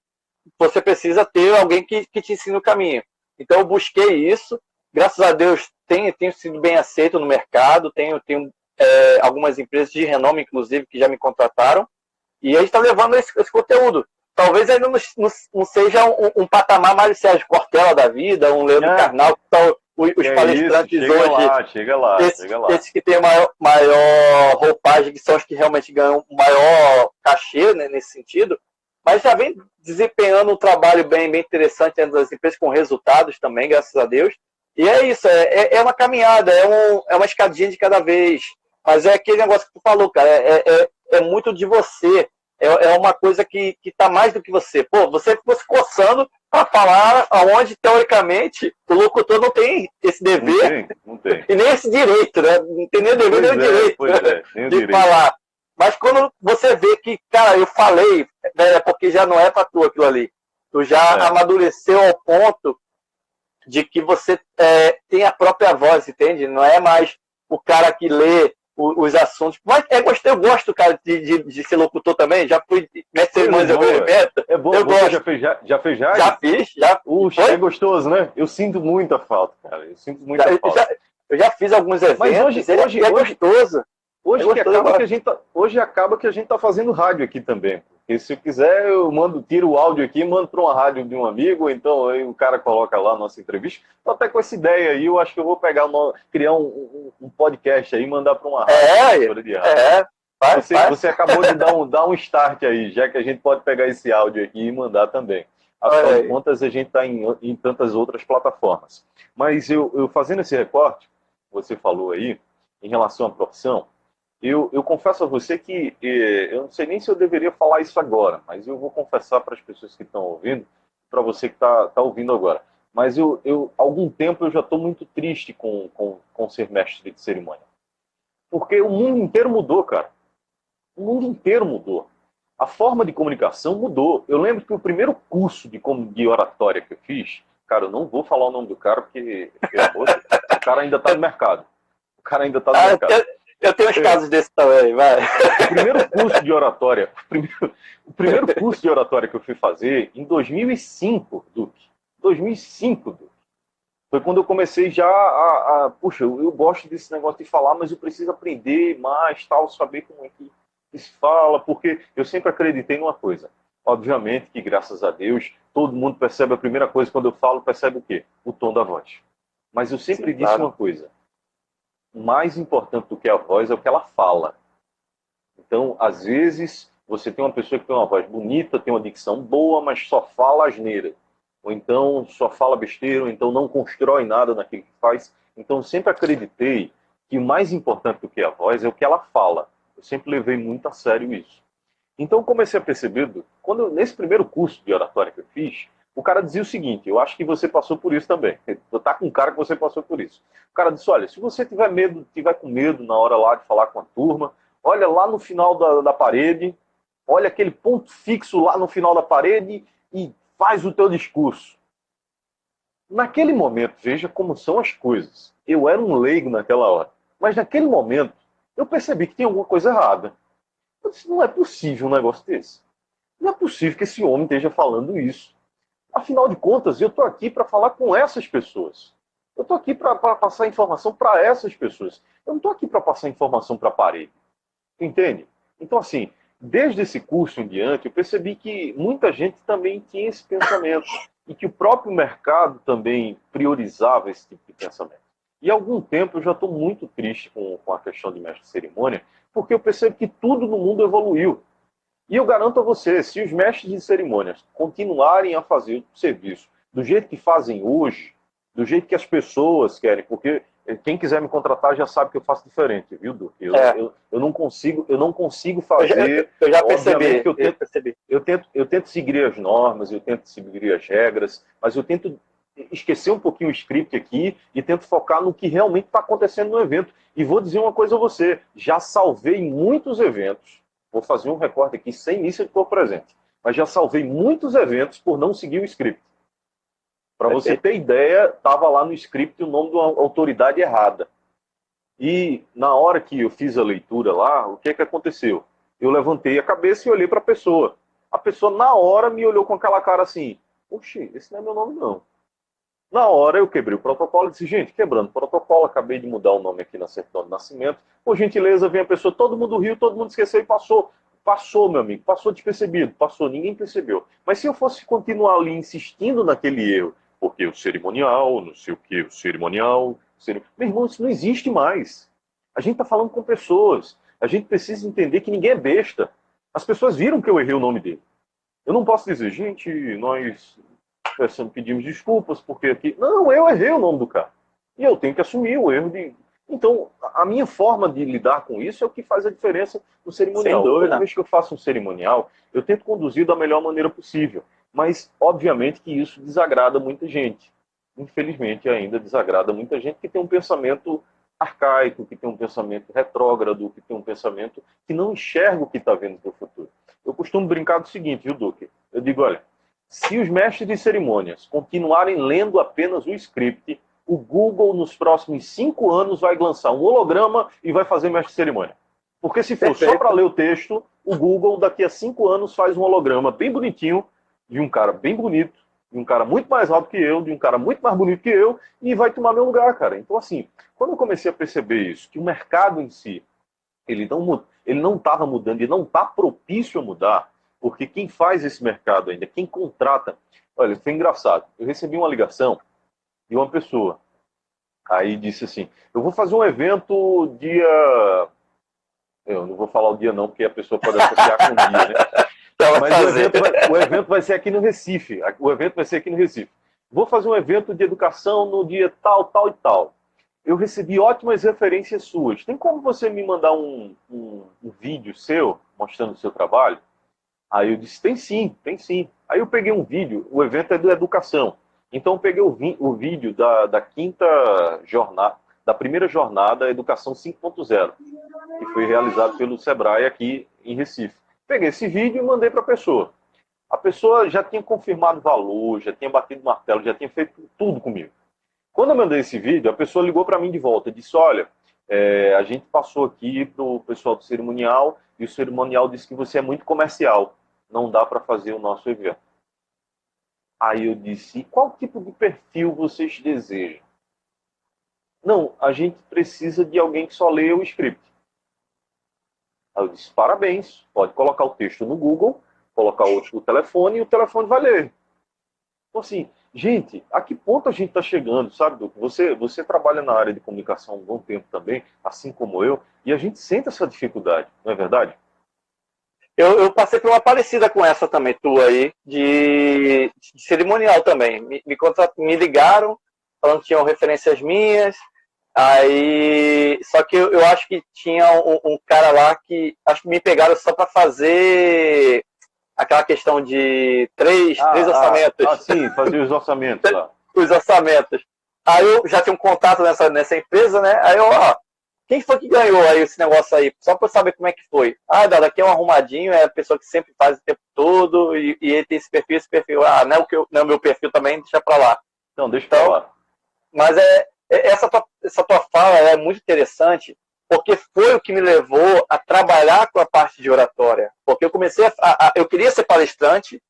você precisa ter alguém que te ensine o caminho. Então eu busquei isso, graças a Deus tenho sido bem aceito no mercado, tenho algumas empresas de renome, inclusive, que já me contrataram, e a gente está levando esse conteúdo. Talvez ainda não seja um patamar Mário Sérgio Cortella da vida, um Leandro Carnal, que são os palestrantes hoje. Chega lá. Esses que têm a maior roupagem, que são os que realmente ganham o maior cachê, né, nesse sentido. Mas já vem desempenhando um trabalho bem interessante dentro das empresas, com resultados também, graças a Deus. E é isso, é uma caminhada, é uma escadinha de cada vez. Mas é aquele negócio que tu falou, cara, é muito de você. É uma coisa que está mais do que você. Pô, você ficou se coçando para falar aonde, teoricamente, o locutor não tem esse dever não tem. E nem esse direito, né? Não tem nem o dever nem o direito de falar. Mas quando você vê que, cara, eu falei, né, porque já não é para tu aquilo ali. Tu já amadureceu ao ponto de que você tem a própria voz, entende? Não é mais o cara que lê os assuntos. Mas eu gosto, cara, de ser locutor também. Já fui mestre cerimônias de evento. É bom, eu gosto. Já fez já? Já fiz, já. Puxa, é gostoso, né? Eu sinto muita falta, cara. Eu já fiz alguns eventos. Mas hoje é gostoso. Hoje acaba que a gente tá fazendo rádio aqui também. Porque se eu quiser, eu tiro o áudio aqui, mando para uma rádio de um amigo, ou então aí o cara coloca lá a nossa entrevista. Tô até com essa ideia aí, eu acho que eu vou criar um podcast aí e mandar para uma rádio. Você acabou de dar um start aí, já que a gente pode pegar esse áudio aqui e mandar também. Afinal de contas, a gente está em tantas outras plataformas. Mas eu fazendo esse recorte, você falou aí, em relação à profissão, eu confesso a você que eu não sei nem se eu deveria falar isso agora, mas eu vou confessar para as pessoas que estão ouvindo, para você que está ouvindo agora. Mas há algum tempo eu já estou muito triste com ser mestre de cerimônia. Porque o mundo inteiro mudou, cara. O mundo inteiro mudou. A forma de comunicação mudou. Eu lembro que o primeiro curso de oratória que eu fiz, cara, eu não vou falar o nome do cara, porque o cara ainda está no mercado. Eu tenho uns casos desses também, vai. O primeiro curso de oratória, o primeiro curso de oratória que eu fui fazer em 2005, Duque. 2005, Duque. Foi quando eu comecei já puxa, eu gosto desse negócio de falar, mas eu preciso aprender mais, tal, saber como é que se fala, porque eu sempre acreditei numa coisa. Obviamente que, graças a Deus, todo mundo percebe a primeira coisa quando eu falo, percebe o quê? O tom da voz. Mas eu sempre Sim, disse claro. uma coisa: mais importante do que a voz é o que ela fala. Então, às vezes, você tem uma pessoa que tem uma voz bonita, tem uma dicção boa, mas só fala asneira. Ou então só fala besteira, ou então não constrói nada naquilo que faz. Então, eu sempre acreditei que o mais importante do que a voz é o que ela fala. Eu sempre levei muito a sério isso. Então, eu comecei a perceber, nesse primeiro curso de oratória que eu fiz, o cara dizia o seguinte: eu acho que você passou por isso também. Tá com um cara que você passou por isso. O cara disse: olha, se você tiver medo, tiver com medo na hora lá de falar com a turma, olha lá no final da parede, olha aquele ponto fixo lá no final da parede e faz o teu discurso. Naquele momento, veja como são as coisas. Eu era um leigo naquela hora, mas naquele momento eu percebi que tinha alguma coisa errada. Eu disse: não é possível um negócio desse. Não é possível que esse homem esteja falando isso. Afinal de contas, eu estou aqui para falar com essas pessoas. Eu estou aqui para passar informação para essas pessoas. Eu não estou aqui para passar informação para a parede. Entende? Então, assim, desde esse curso em diante, eu percebi que muita gente também tinha esse pensamento e que o próprio mercado também priorizava esse tipo de pensamento. E há algum tempo eu já estou muito triste com a questão de mestre de cerimônia, porque eu percebo que tudo no mundo evoluiu. E eu garanto a você, se os mestres de cerimônias continuarem a fazer o serviço do jeito que fazem hoje, do jeito que as pessoas querem, porque quem quiser me contratar já sabe que eu faço diferente, viu, Duque? É, Eu não consigo eu já, fazer, eu já obviamente que percebi, eu já percebi. eu tento seguir as normas, eu tento seguir as regras, mas eu tento esquecer um pouquinho o script aqui e tento focar no que realmente está acontecendo no evento. E vou dizer uma coisa a você, já salvei muitos eventos. Vou fazer um recorte aqui sem missa de corpo presente. Mas já salvei muitos eventos por não seguir o script. Para você Perfeito. ter ideia, estava lá no script o nome de uma autoridade errada. E na hora que eu fiz a leitura lá, o que aconteceu? Eu levantei a cabeça e olhei para a pessoa. A pessoa, na hora, me olhou com aquela cara assim: oxi, esse não é meu nome, não. Na hora eu quebrei o protocolo e disse: gente, quebrando o protocolo, acabei de mudar o nome aqui na certidão de nascimento. Por gentileza, vem a pessoa, todo mundo riu, todo mundo esqueceu e passou. Passou, meu amigo, passou despercebido, passou, ninguém percebeu. Mas se eu fosse continuar ali insistindo naquele erro, porque o cerimonial, não sei o que, o cerimonial, meu irmão, isso não existe mais. A gente está falando com pessoas. A gente precisa entender que ninguém é besta. As pessoas viram que eu errei o nome dele. Eu não posso dizer: gente, nós pedimos desculpas porque aqui. Não, eu errei o nome do cara. E eu tenho que assumir o erro de. Então, a minha forma de lidar com isso é o que faz a diferença no Sem cerimonial. Toda dúvida. vez que eu faço um cerimonial, eu tento conduzir da melhor maneira possível. Mas, obviamente, que isso desagrada muita gente. Infelizmente, ainda desagrada muita gente que tem um pensamento arcaico, que tem um pensamento retrógrado, que tem um pensamento que não enxerga o que está vendo para o futuro. Eu costumo brincar do seguinte, viu, Duque? Eu digo: olha, se os mestres de cerimônias continuarem lendo apenas o script, o Google nos próximos 5 anos vai lançar um holograma e vai fazer mestre de cerimônia. Porque se for só para Perfeito. ler o texto, o Google daqui a 5 anos faz um holograma bem bonitinho, de um cara bem bonito, de um cara muito mais alto que eu, de um cara muito mais bonito que eu, e vai tomar meu lugar, cara. Então, assim, quando eu comecei a perceber isso, que o mercado em si, ele não estava mudando, ele não está propício a mudar, porque quem faz esse mercado ainda, quem contrata. Olha, foi engraçado. Eu recebi uma ligação de uma pessoa. Aí disse assim: eu vou fazer um evento dia. Eu não vou falar o dia não, porque a pessoa pode associar com o dia, né? Ela Mas fazer. o evento vai ser aqui no Recife. O evento vai ser aqui no Recife. Vou fazer um evento de educação no dia tal, tal e tal. Eu recebi ótimas referências suas. Tem como você me mandar um vídeo seu mostrando o seu trabalho? Aí eu disse: tem sim, tem sim. Aí eu peguei um vídeo, o evento é de educação. Então eu peguei o vídeo da quinta jornada, da primeira jornada Educação 5.0, que foi realizado pelo Sebrae aqui em Recife. Peguei esse vídeo e mandei para a pessoa. A pessoa já tinha confirmado valor, já tinha batido martelo, já tinha feito tudo comigo. Quando eu mandei esse vídeo, a pessoa ligou para mim de volta e disse: olha, a gente passou aqui para o pessoal do cerimonial e o cerimonial disse que você é muito comercial, não dá para fazer o nosso evento. Aí eu disse: qual tipo de perfil vocês desejam? Não, a gente precisa de alguém que só leia o script. Aí eu disse: parabéns, pode colocar o texto no Google, colocar o telefone e o telefone vai ler. Então, assim, Gente, a que ponto a gente está chegando, sabe, Duque? Você trabalha na área de comunicação há um bom tempo também, assim como eu, e a gente sente essa dificuldade, não é verdade? Eu passei por uma parecida com essa também, tua aí, de cerimonial também. Me ligaram, falando que tinham referências minhas, aí. Só que eu acho que tinha um cara lá que. Acho que me pegaram só para fazer aquela questão de três orçamentos. Sim, fazer os orçamentos lá. Os orçamentos. Aí eu já tinha um contato nessa empresa, né? Aí eu, ó, quem foi que ganhou aí esse negócio aí? Só para eu saber como é que foi. Ah, daqui é um arrumadinho, é a pessoa que sempre faz o tempo todo, e ele tem esse perfil. Ah, não é não é o meu perfil também, deixa pra lá. Não, deixa pra lá. Mas essa tua fala é muito interessante, porque foi o que me levou a trabalhar com a parte de oratória. Porque eu comecei eu queria ser palestrante,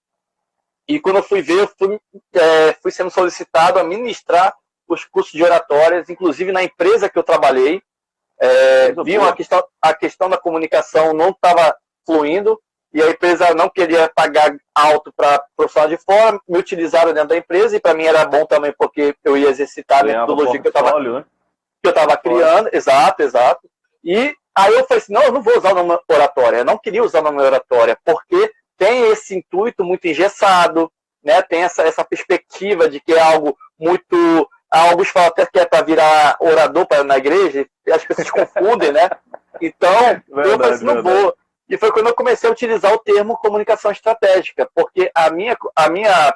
e quando eu fui ver, eu fui sendo solicitado a ministrar os cursos de oratórias, inclusive na empresa que eu trabalhei. Viam a questão da comunicação não estava fluindo, e a empresa não queria pagar alto para profissional de fora, me utilizaram dentro da empresa, e para mim era bom também, porque eu ia exercitar a metodologia que eu estava criando. Exato. E aí eu falei assim, não, eu não vou usar o nome oratória, eu não queria usar o nome oratória, porque tem esse intuito muito engessado, né? Tem essa perspectiva de que é algo muito... Alguns falam até que é para virar orador na igreja, e as pessoas confundem, né? Então, eu falei assim, não vou. E foi quando eu comecei a utilizar o termo comunicação estratégica, porque a minha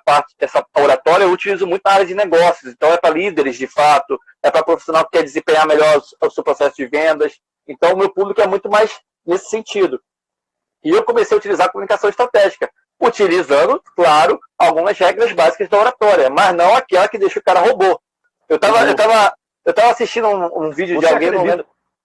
parte dessa oratória eu utilizo muito na área de negócios, então é para líderes de fato, é para profissional que quer desempenhar melhor o seu processo de vendas, então o meu público é muito mais nesse sentido. E eu comecei a utilizar a comunicação estratégica, utilizando, claro, algumas regras básicas da oratória, mas não aquela que deixa o cara robô. Eu tava assistindo um vídeo de alguém...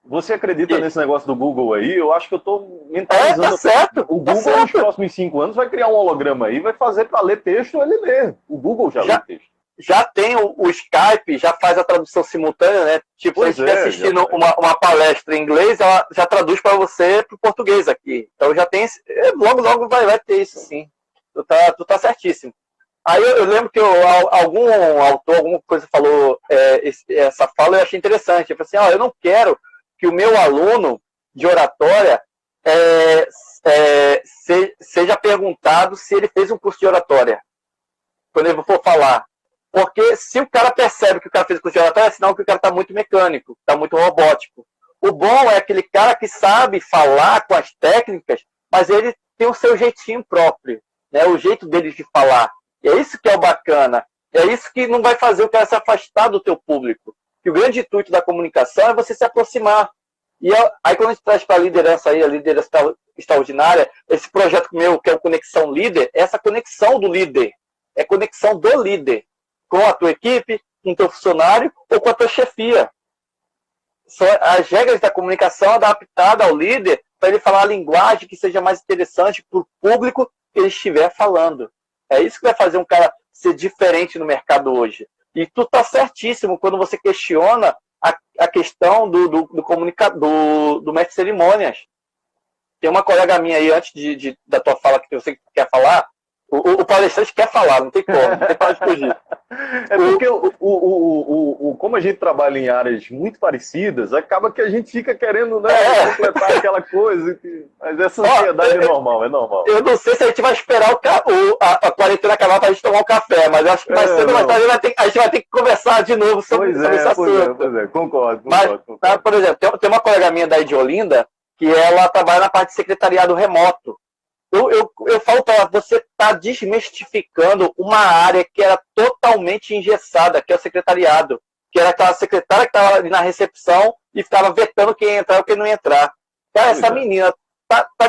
Você acredita nesse negócio do Google aí? Eu acho que eu tô mentalizando. Tá certo. O Google, nos próximos 5 anos, vai criar um holograma aí, vai fazer para ler texto, ele lê. O Google já lê texto. Já tem o Skype, já faz a tradução simultânea, né? Tipo, se você estiver assistindo uma palestra em inglês, ela já traduz para você para o português aqui. Então já tem... Logo vai ter isso, sim. Tu tá certíssimo. Aí eu lembro que algum autor, alguma coisa falou essa fala, eu achei interessante. Eu falei assim, eu não quero que o meu aluno de oratória seja perguntado se ele fez um curso de oratória, quando ele for falar. Porque se o cara percebe que o cara fez um curso de oratória, é sinal que o cara está muito mecânico, está muito robótico. O bom é aquele cara que sabe falar com as técnicas, mas ele tem o seu jeitinho próprio, né? O jeito dele de falar. E é isso que é o bacana. É isso que não vai fazer o cara se afastar do teu público. Que o grande intuito da comunicação é você se aproximar. E aí quando a gente traz para a liderança aí, a liderança extraordinária, esse projeto meu, que é o Conexão Líder, é essa conexão do líder. É conexão do líder com a tua equipe, com o teu funcionário ou com a tua chefia. São as regras da comunicação adaptadas ao líder para ele falar a linguagem que seja mais interessante para o público que ele estiver falando. É isso que vai fazer um cara ser diferente no mercado hoje. E tu tá certíssimo quando você questiona a questão do mestre de cerimônias. Tem uma colega minha aí, antes da tua fala, que você quer falar, o palestrante quer falar, não tem como, não tem para fugir. É porque como a gente trabalha em áreas muito parecidas, acaba que a gente fica querendo, né, completar aquela coisa. Mas essa ansiedade é normal. Eu não sei se a gente vai esperar a quarentena acabar para a gente tomar um café, mas acho que mais cedo ou mais tarde a gente vai ter que conversar de novo sobre esse assunto. Pois é, concordo. Mas, por exemplo, tem uma colega minha daí de Olinda que ela trabalha na parte de secretariado remoto. Eu falo para ela, você está desmistificando uma área que era totalmente engessada, que é o secretariado. Que era aquela secretária que estava ali na recepção e ficava vetando quem ia entrar ou quem não ia entrar. Cara, essa menina,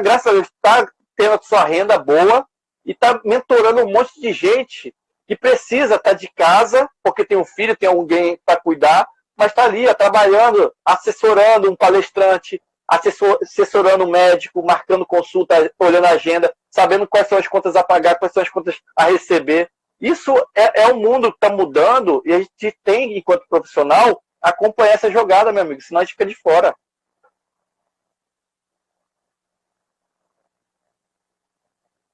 graças a Deus, está tendo a sua renda boa e está mentorando um monte de gente que precisa estar de casa, porque tem um filho, tem alguém para cuidar, mas está ali, trabalhando, assessorando um palestrante, assessorando o médico, marcando consulta, olhando a agenda, sabendo quais são as contas a pagar, quais são as contas a receber. Isso é um mundo que está mudando e a gente tem, enquanto profissional, acompanhar essa jogada, meu amigo, senão a gente fica de fora.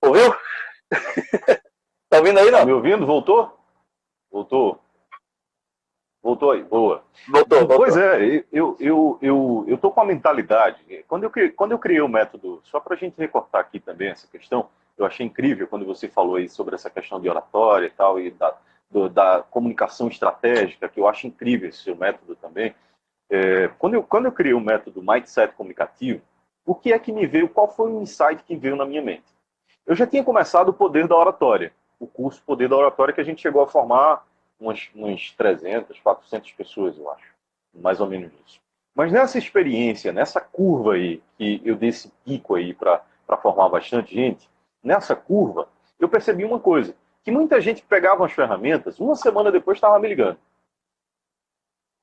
Ouviu? Tá ouvindo aí, não? Tá me ouvindo? Voltou? Voltou? Voltou aí, boa. Voltou. Pois é, eu tô com a mentalidade. Quando eu criei o método, só para a gente recortar aqui também essa questão, eu achei incrível quando você falou aí sobre essa questão de oratória e tal, e da comunicação estratégica, que eu acho incrível esse seu método também. Quando eu criei o método Mindset Comunicativo, o que é que me veio, qual foi o insight que veio na minha mente? Eu já tinha começado o Poder da Oratória, o curso Poder da Oratória, que a gente chegou a formar umas 300, 400 pessoas, eu acho. Mais ou menos isso. Mas nessa experiência, nessa curva aí, que eu dei esse pico aí para formar bastante gente, nessa curva, eu percebi uma coisa, que muita gente pegava as ferramentas, uma semana depois estava me ligando.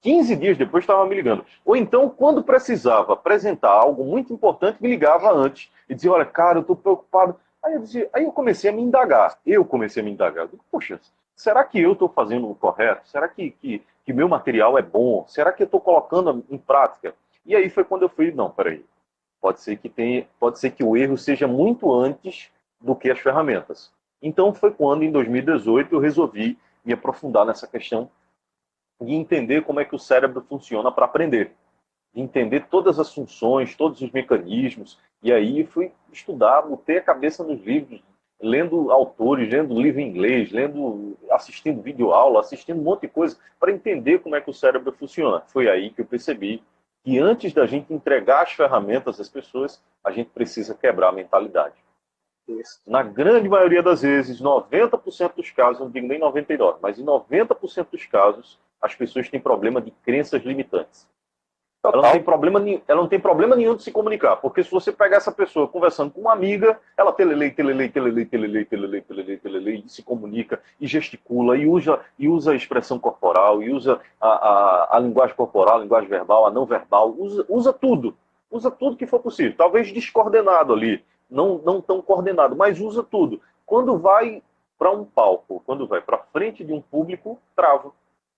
15 dias depois estava me ligando. Ou então, quando precisava apresentar algo muito importante, me ligava antes e dizia, olha, cara, eu estou preocupado. Aí eu comecei a me indagar. Eu digo, poxa, será que eu estou fazendo o correto? Será que meu material é bom? Será que eu estou colocando em prática? E aí foi quando eu fui, não, peraí. Pode ser que o erro seja muito antes do que as ferramentas. Então foi quando, em 2018, eu resolvi me aprofundar nessa questão e entender como é que o cérebro funciona para aprender. Entender todas as funções, todos os mecanismos. E aí fui estudar, botei a cabeça nos livros, lendo autores, lendo livro em inglês, assistindo videoaula, assistindo um monte de coisa para entender como é que o cérebro funciona. Foi aí que eu percebi que antes da gente entregar as ferramentas às pessoas, a gente precisa quebrar a mentalidade. Isso. Na grande maioria das vezes, 90% dos casos, não digo nem 99%, mas em 90% dos casos, as pessoas têm problema de crenças limitantes. Ela não tem problema nenhum de se comunicar, porque se você pegar essa pessoa conversando com uma amiga, ela telelei, e se comunica, e gesticula, e usa a expressão corporal, e usa a linguagem corporal, a linguagem verbal, a não verbal, usa tudo que for possível, talvez descoordenado ali, não tão coordenado, mas usa tudo. Quando vai para um palco, quando vai para frente de um público, trava.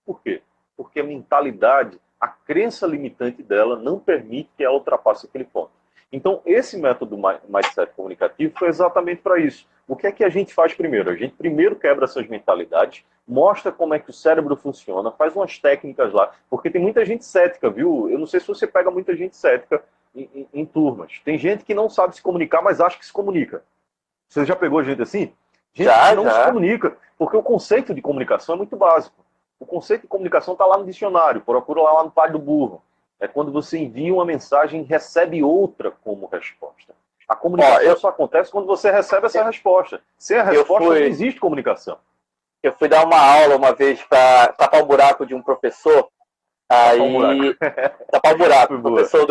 Por quê? Porque a mentalidade, a crença limitante dela não permite que ela ultrapasse aquele ponto. Então, esse método Mindset Comunicativo foi exatamente para isso. O que é que a gente faz primeiro? A gente primeiro quebra essas mentalidades, mostra como é que o cérebro funciona, faz umas técnicas lá, porque tem muita gente cética, viu? Eu não sei se você pega muita gente cética em turmas. Tem gente que não sabe se comunicar, mas acha que se comunica. Você já pegou gente assim? Gente que não se comunica, porque o conceito de comunicação é muito básico. O conceito de comunicação está lá no dicionário, procura lá no Palho do Burro. É quando você envia uma mensagem e recebe outra como resposta. A comunicação só acontece quando você recebe essa resposta. Sem a resposta não existe comunicação. Eu fui dar uma aula uma vez para tapar o buraco de um professor. Aí, tapar o buraco. O professor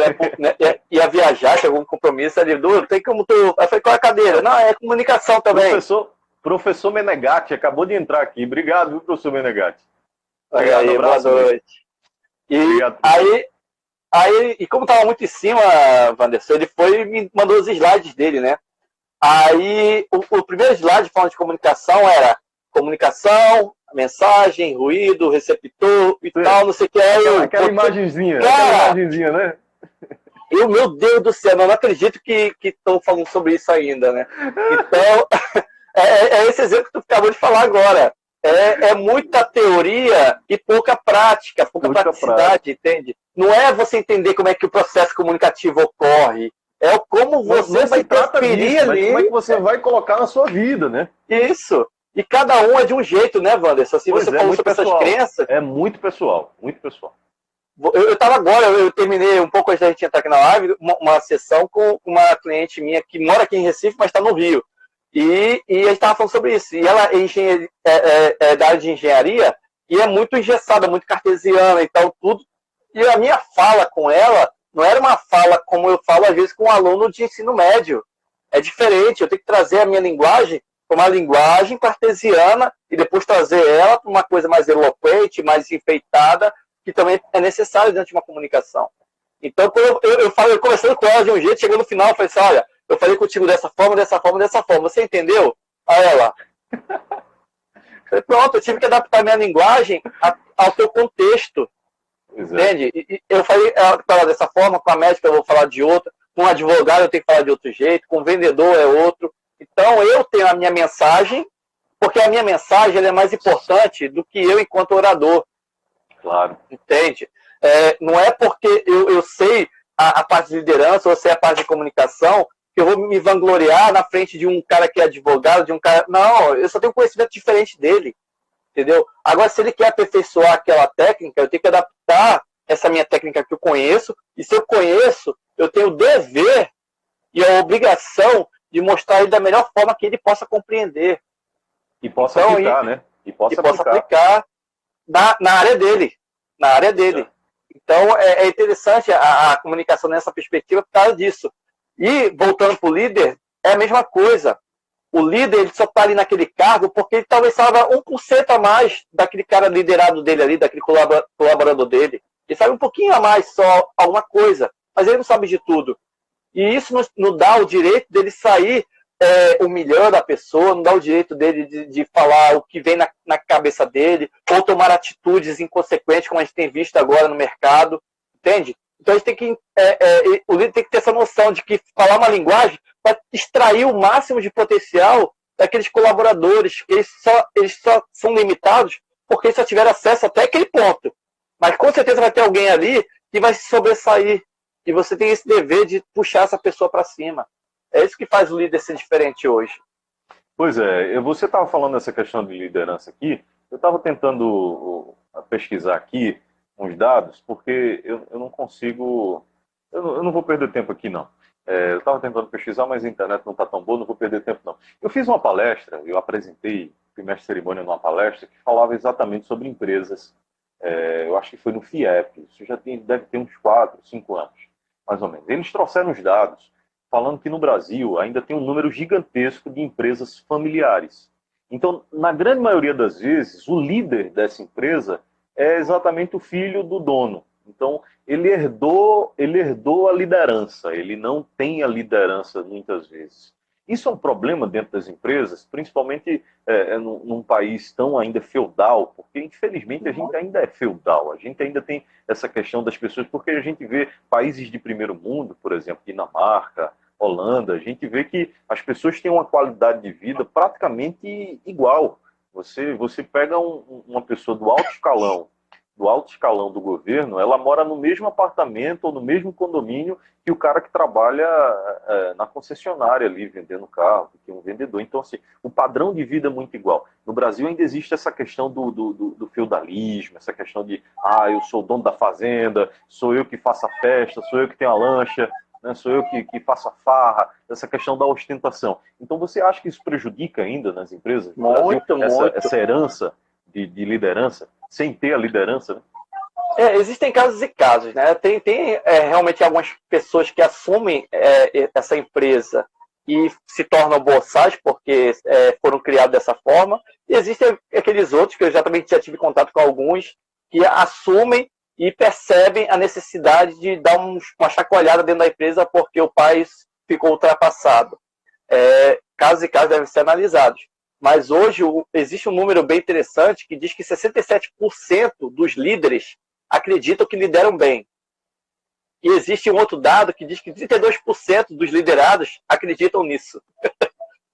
ia viajar, chegou um compromisso, ele falou, tem como tu... Aí eu falei, qual é a cadeira? Não, é comunicação também. Professor Menegatti acabou de entrar aqui. Obrigado, viu, professor Menegatti? Obrigado, aí, boa noite. E obrigado, aí, como estava muito em cima, Wanderson, ele foi e me mandou os slides dele, né? Aí, o primeiro slide falando de comunicação era comunicação, mensagem, ruído, receptor e tal, não sei o que. Aquela imagenzinha, né? Eu, meu Deus do céu, eu não acredito que estão falando sobre isso ainda, né? Então, é esse exemplo que tu acabou de falar agora. É muita teoria e pouca prática, pouca praticidade, entende? Não é você entender como é que o processo comunicativo ocorre, é como você vai transferir ali. Como é que você vai colocar na sua vida, né? Isso. E cada um é de um jeito, né, Wanderson? Assim, você falou sobre essas crenças. É muito pessoal, muito pessoal. Eu estava agora, eu terminei um pouco antes da gente entrar aqui na live, uma sessão com uma cliente minha que mora aqui em Recife, mas está no Rio. E a gente estava falando sobre isso. E ela é da área de engenharia e é muito engessada, muito cartesiana e tal, tudo. E a minha fala com ela não era uma fala como eu falo às vezes com um aluno de ensino médio. É diferente, eu tenho que trazer a minha linguagem para uma linguagem cartesiana e depois trazer ela para uma coisa mais eloquente, mais enfeitada, que também é necessário dentro de uma comunicação. Então, quando eu conversando com ela de um jeito, chegou no final, eu falei assim, olha, eu falei contigo dessa forma, dessa forma, dessa forma. Você entendeu? Aí ela. Falei, pronto, eu tive que adaptar minha linguagem ao teu contexto. Exato. Entende? E eu falei falar dessa forma, com a médica eu vou falar de outra, com um advogado eu tenho que falar de outro jeito, com um vendedor é outro. Então eu tenho a minha mensagem porque a minha mensagem ela é mais importante do que eu enquanto orador. Claro. Entende? Não é porque eu sei a parte de liderança ou sei a parte de comunicação que eu vou me vangloriar na frente de um cara que é advogado, de um cara... Não, eu só tenho um conhecimento diferente dele. Entendeu? Agora, se ele quer aperfeiçoar aquela técnica, eu tenho que adaptar essa minha técnica que eu conheço, e se eu conheço, eu tenho o dever e a obrigação de mostrar ele da melhor forma que ele possa compreender. E possa aplicar, né? E possa aplicar na área dele. Na área dele. Então, é interessante a comunicação nessa perspectiva por causa disso. E, voltando para o líder, é a mesma coisa. O líder ele só está ali naquele cargo porque ele talvez saiba 1% a mais daquele cara liderado dele ali, daquele colaborador dele. Ele sabe um pouquinho a mais, só alguma coisa. Mas ele não sabe de tudo. E isso não dá o direito dele sair humilhando a pessoa, não dá o direito dele de falar o que vem na cabeça dele, ou tomar atitudes inconsequentes, como a gente tem visto agora no mercado. Entende? Então a gente tem que, o líder tem que ter essa noção de que falar uma linguagem para extrair o máximo de potencial daqueles colaboradores, que eles só são limitados porque eles só tiveram acesso até aquele ponto. Mas com certeza vai ter alguém ali que vai se sobressair. E você tem esse dever de puxar essa pessoa para cima. É isso que faz o líder ser diferente hoje. Pois é, você estava falando dessa questão de liderança aqui, eu estava tentando pesquisar aqui uns dados, porque eu não consigo, eu não vou perder tempo aqui não. Eu estava tentando pesquisar, mas a internet não está tão boa, não vou perder tempo não. Eu fiz uma palestra, eu apresentei, fui mestre de cerimônia numa palestra que falava exatamente sobre empresas. Eu acho que foi no FIEP, isso já deve ter uns 4, 5 anos, mais ou menos. Eles trouxeram os dados falando que no Brasil ainda tem um número gigantesco de empresas familiares. Então, na grande maioria das vezes, o líder dessa empresa é exatamente o filho do dono. Então, ele herdou a liderança, ele não tem a liderança muitas vezes. Isso é um problema dentro das empresas, principalmente num país tão ainda feudal, porque infelizmente a gente ainda é feudal, a gente ainda tem essa questão das pessoas, porque a gente vê países de primeiro mundo, por exemplo, Dinamarca, Holanda, a gente vê que as pessoas têm uma qualidade de vida praticamente igual. Você pega uma pessoa do alto escalão do governo, ela mora no mesmo apartamento ou no mesmo condomínio que o cara que trabalha na concessionária ali, vendendo carro, que é um vendedor. Então, assim, o padrão de vida é muito igual. No Brasil ainda existe essa questão do feudalismo, essa questão de, eu sou o dono da fazenda, sou eu que faço a festa, sou eu que tenho a lancha, né, sou eu que faço a farra, essa questão da ostentação. Então, você acha que isso prejudica ainda nas empresas? Muito. Essa herança de liderança, sem ter a liderança, né? Existem casos e casos, né? Tem realmente algumas pessoas que assumem essa empresa e se tornam boçais porque foram criados dessa forma. E existem aqueles outros, que eu já tive contato com alguns, que assumem e percebem a necessidade de dar uma chacoalhada dentro da empresa porque o pai ficou ultrapassado. Casos e casos devem ser analisados. Mas hoje existe um número bem interessante que diz que 67% dos líderes acreditam que lideram bem. E existe um outro dado que diz que 32% dos liderados acreditam nisso.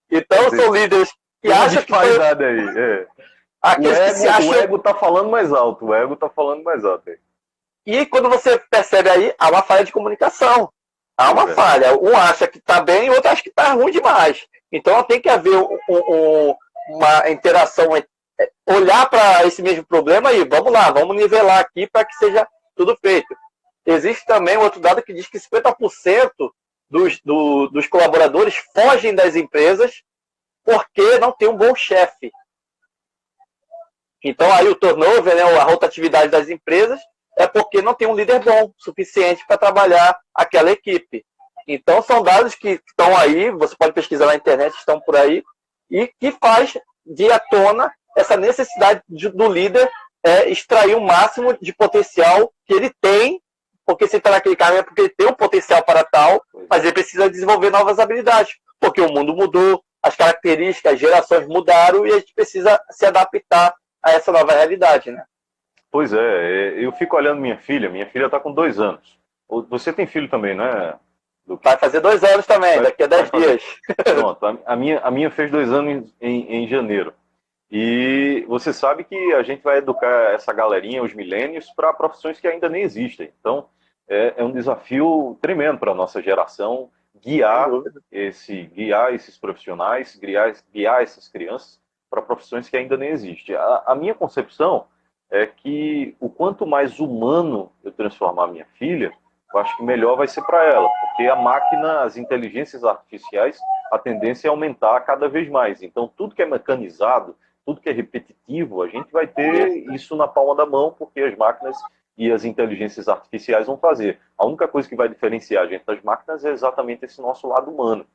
Então são líderes que acham que... O ego está falando mais alto. Aí. E quando você percebe aí, há uma falha de comunicação. Há uma falha. Um acha que está bem e o outro acha que está ruim demais. Então tem que haver uma interação, olhar para esse mesmo problema e vamos lá, vamos nivelar aqui para que seja tudo feito. Existe também outro dado que diz que 50% dos colaboradores fogem das empresas porque não tem um bom chefe. Então aí o turnover, né, a rotatividade das empresas, é porque não tem um líder bom suficiente para trabalhar aquela equipe. Então são dados que estão aí, você pode pesquisar na internet, estão por aí, e que faz de à tona essa necessidade do líder extrair o máximo de potencial que ele tem, porque se está naquele cargo é porque ele tem um potencial para tal, mas ele precisa desenvolver novas habilidades, porque o mundo mudou, as características, as gerações mudaram e a gente precisa se adaptar a essa nova realidade, né? Pois é, eu fico olhando minha filha está com 2 anos. Você tem filho também, né? Vai fazer 2 anos também, daqui a 10 dias. Pronto, a minha fez 2 anos em janeiro. E você sabe que a gente vai educar essa galerinha, os milênios, para profissões que ainda nem existem. Então, é um desafio tremendo para a nossa geração Sem guiar, dúvida. guiar esses profissionais, guiar essas crianças para profissões que ainda nem existem. A minha concepção é que o quanto mais humano eu transformar a minha filha, eu acho que melhor vai ser para ela, porque a máquina, as inteligências artificiais, a tendência é aumentar cada vez mais. Então, tudo que é mecanizado, tudo que é repetitivo, a gente vai ter isso na palma da mão, porque as máquinas e as inteligências artificiais vão fazer. A única coisa que vai diferenciar a gente das máquinas é exatamente esse nosso lado humano.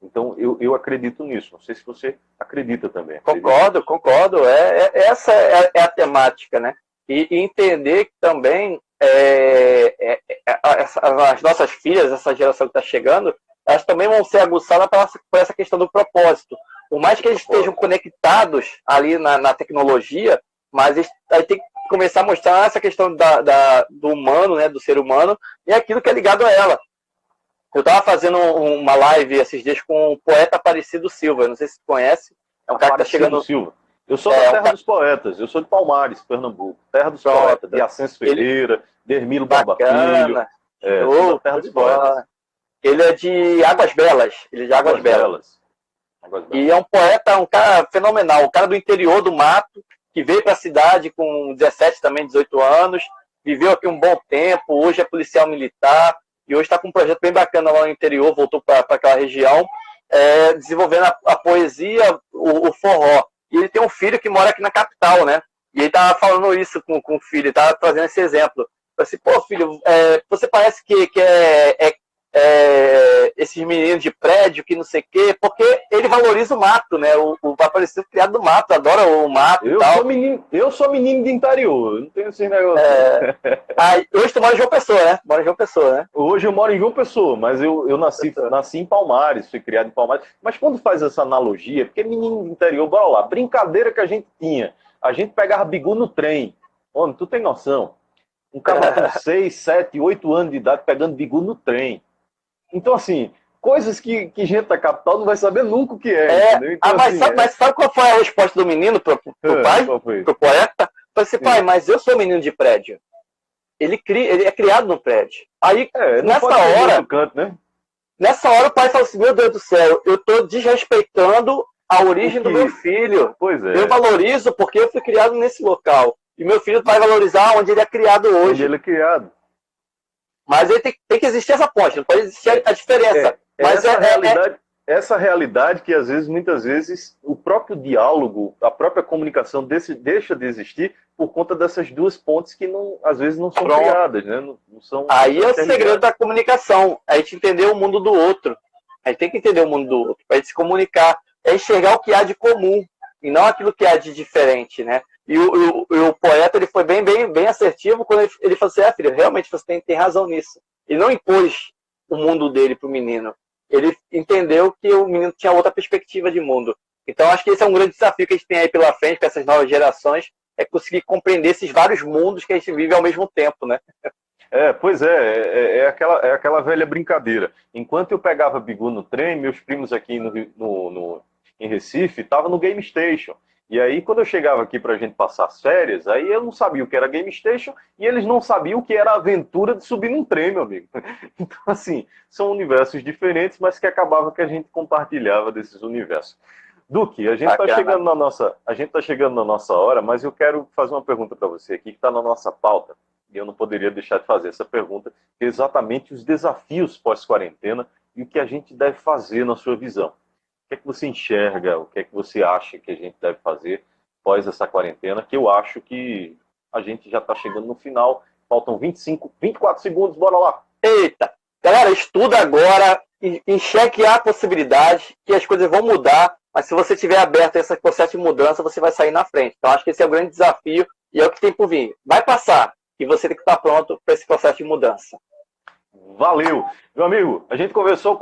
Então, eu acredito nisso. Não sei se você acredita também. Concordo, concordo. Essa é a temática, né? E entender que também as nossas filhas, essa geração que está chegando, elas também vão ser aguçadas por essa questão do propósito. Por mais que eles estejam conectados ali na tecnologia, mas aí tem que começar a mostrar essa questão do humano, né, do ser humano, e aquilo que é ligado a ela. Eu estava fazendo uma live esses dias com o poeta Aparecido Silva, não sei se você conhece, é um cara que está chegando... Silva. Eu sou da terra dos poetas, eu sou de Palmares, Pernambuco, terra dos poetas, de Ascenso Ferreira, de Hermilo Barba Filho, sou da terra dos poetas. Ele é de Águas Belas, ele é de Águas Belas. E é um poeta, um cara fenomenal, um cara do interior do mato, que veio para a cidade com 17, também 18 anos, viveu aqui um bom tempo, hoje é policial militar, e hoje está com um projeto bem bacana lá no interior, voltou para aquela região, desenvolvendo a poesia, o forró. E ele tem um filho que mora aqui na capital, né? E ele estava falando isso com o filho, ele estava trazendo esse exemplo. Eu assim, pô, filho, você parece que esses meninos de prédio, que não sei o quê, porque ele valoriza o mato, né? O Aparecido criado do mato, adora o mato e tal. Eu sou menino de interior, eu não tenho esse negócio. Hoje tu mora em João Pessoa, né? Hoje eu moro em João Pessoa, mas eu nasci em Palmares, fui criado em Palmares. Mas quando faz essa analogia, porque menino de interior, bora lá, brincadeira que a gente tinha. A gente pegava bigu no trem. Homem, tu tem noção? Um cara com 6, 7, 8 anos de idade pegando bigu no trem. Então, assim, coisas que gente da capital não vai saber nunca o que é. Entendeu? Então, mas sabe qual foi a resposta do menino pro pai? Pro poeta? Falei assim, pai, mas eu sou menino de prédio. Ele é criado no prédio. Aí, nessa hora... Canto, né? Nessa hora o pai fala assim, meu Deus do céu, eu tô desrespeitando a origem do meu filho. Pois é. Eu valorizo porque eu fui criado nesse local. E meu filho vai valorizar onde ele é criado hoje. Onde ele é criado. Mas ele tem que existir essa ponte, não pode existir a diferença. Mas essa realidade que, muitas vezes, o próprio diálogo, a própria comunicação deixa de existir por conta dessas duas pontes que, às vezes, não são criadas. Né? Não são, aí é o segredo da comunicação, a gente entender o mundo do outro. A gente tem que entender o mundo do outro, para a gente se comunicar. É enxergar o que há de comum, e não aquilo que há de diferente, né? E o poeta ele foi bem assertivo quando ele falou assim, filho, realmente você tem razão nisso. Ele não impôs o mundo dele para o menino. Ele entendeu que o menino tinha outra perspectiva de mundo. Então, acho que esse é um grande desafio que a gente tem aí pela frente, para essas novas gerações, é conseguir compreender esses vários mundos que a gente vive ao mesmo tempo, né? Pois é aquela velha brincadeira. Enquanto eu pegava bigu no trem, meus primos aqui em Recife estavam no Game Station. E aí, quando eu chegava aqui pra gente passar as férias, aí eu não sabia o que era Game Station e eles não sabiam o que era a aventura de subir num trem, meu amigo. Então, assim, são universos diferentes, mas que acabava que a gente compartilhava desses universos. Duque, a gente está chegando na nossa hora, mas eu quero fazer uma pergunta para você aqui, que está na nossa pauta, e eu não poderia deixar de fazer essa pergunta, que é exatamente os desafios pós-quarentena e o que a gente deve fazer na sua visão. O que é que você enxerga, o que é que você acha que a gente deve fazer após essa quarentena, que eu acho que a gente já está chegando no final, faltam 24 segundos, bora lá. Eita, galera, estuda agora, enxergue que há possibilidade, que as coisas vão mudar, mas se você estiver aberto a esse processo de mudança, você vai sair na frente. Então acho que esse é o grande desafio e é o que tem por vir. Vai passar e você tem que estar pronto para esse processo de mudança. Valeu! Meu amigo, a gente conversou com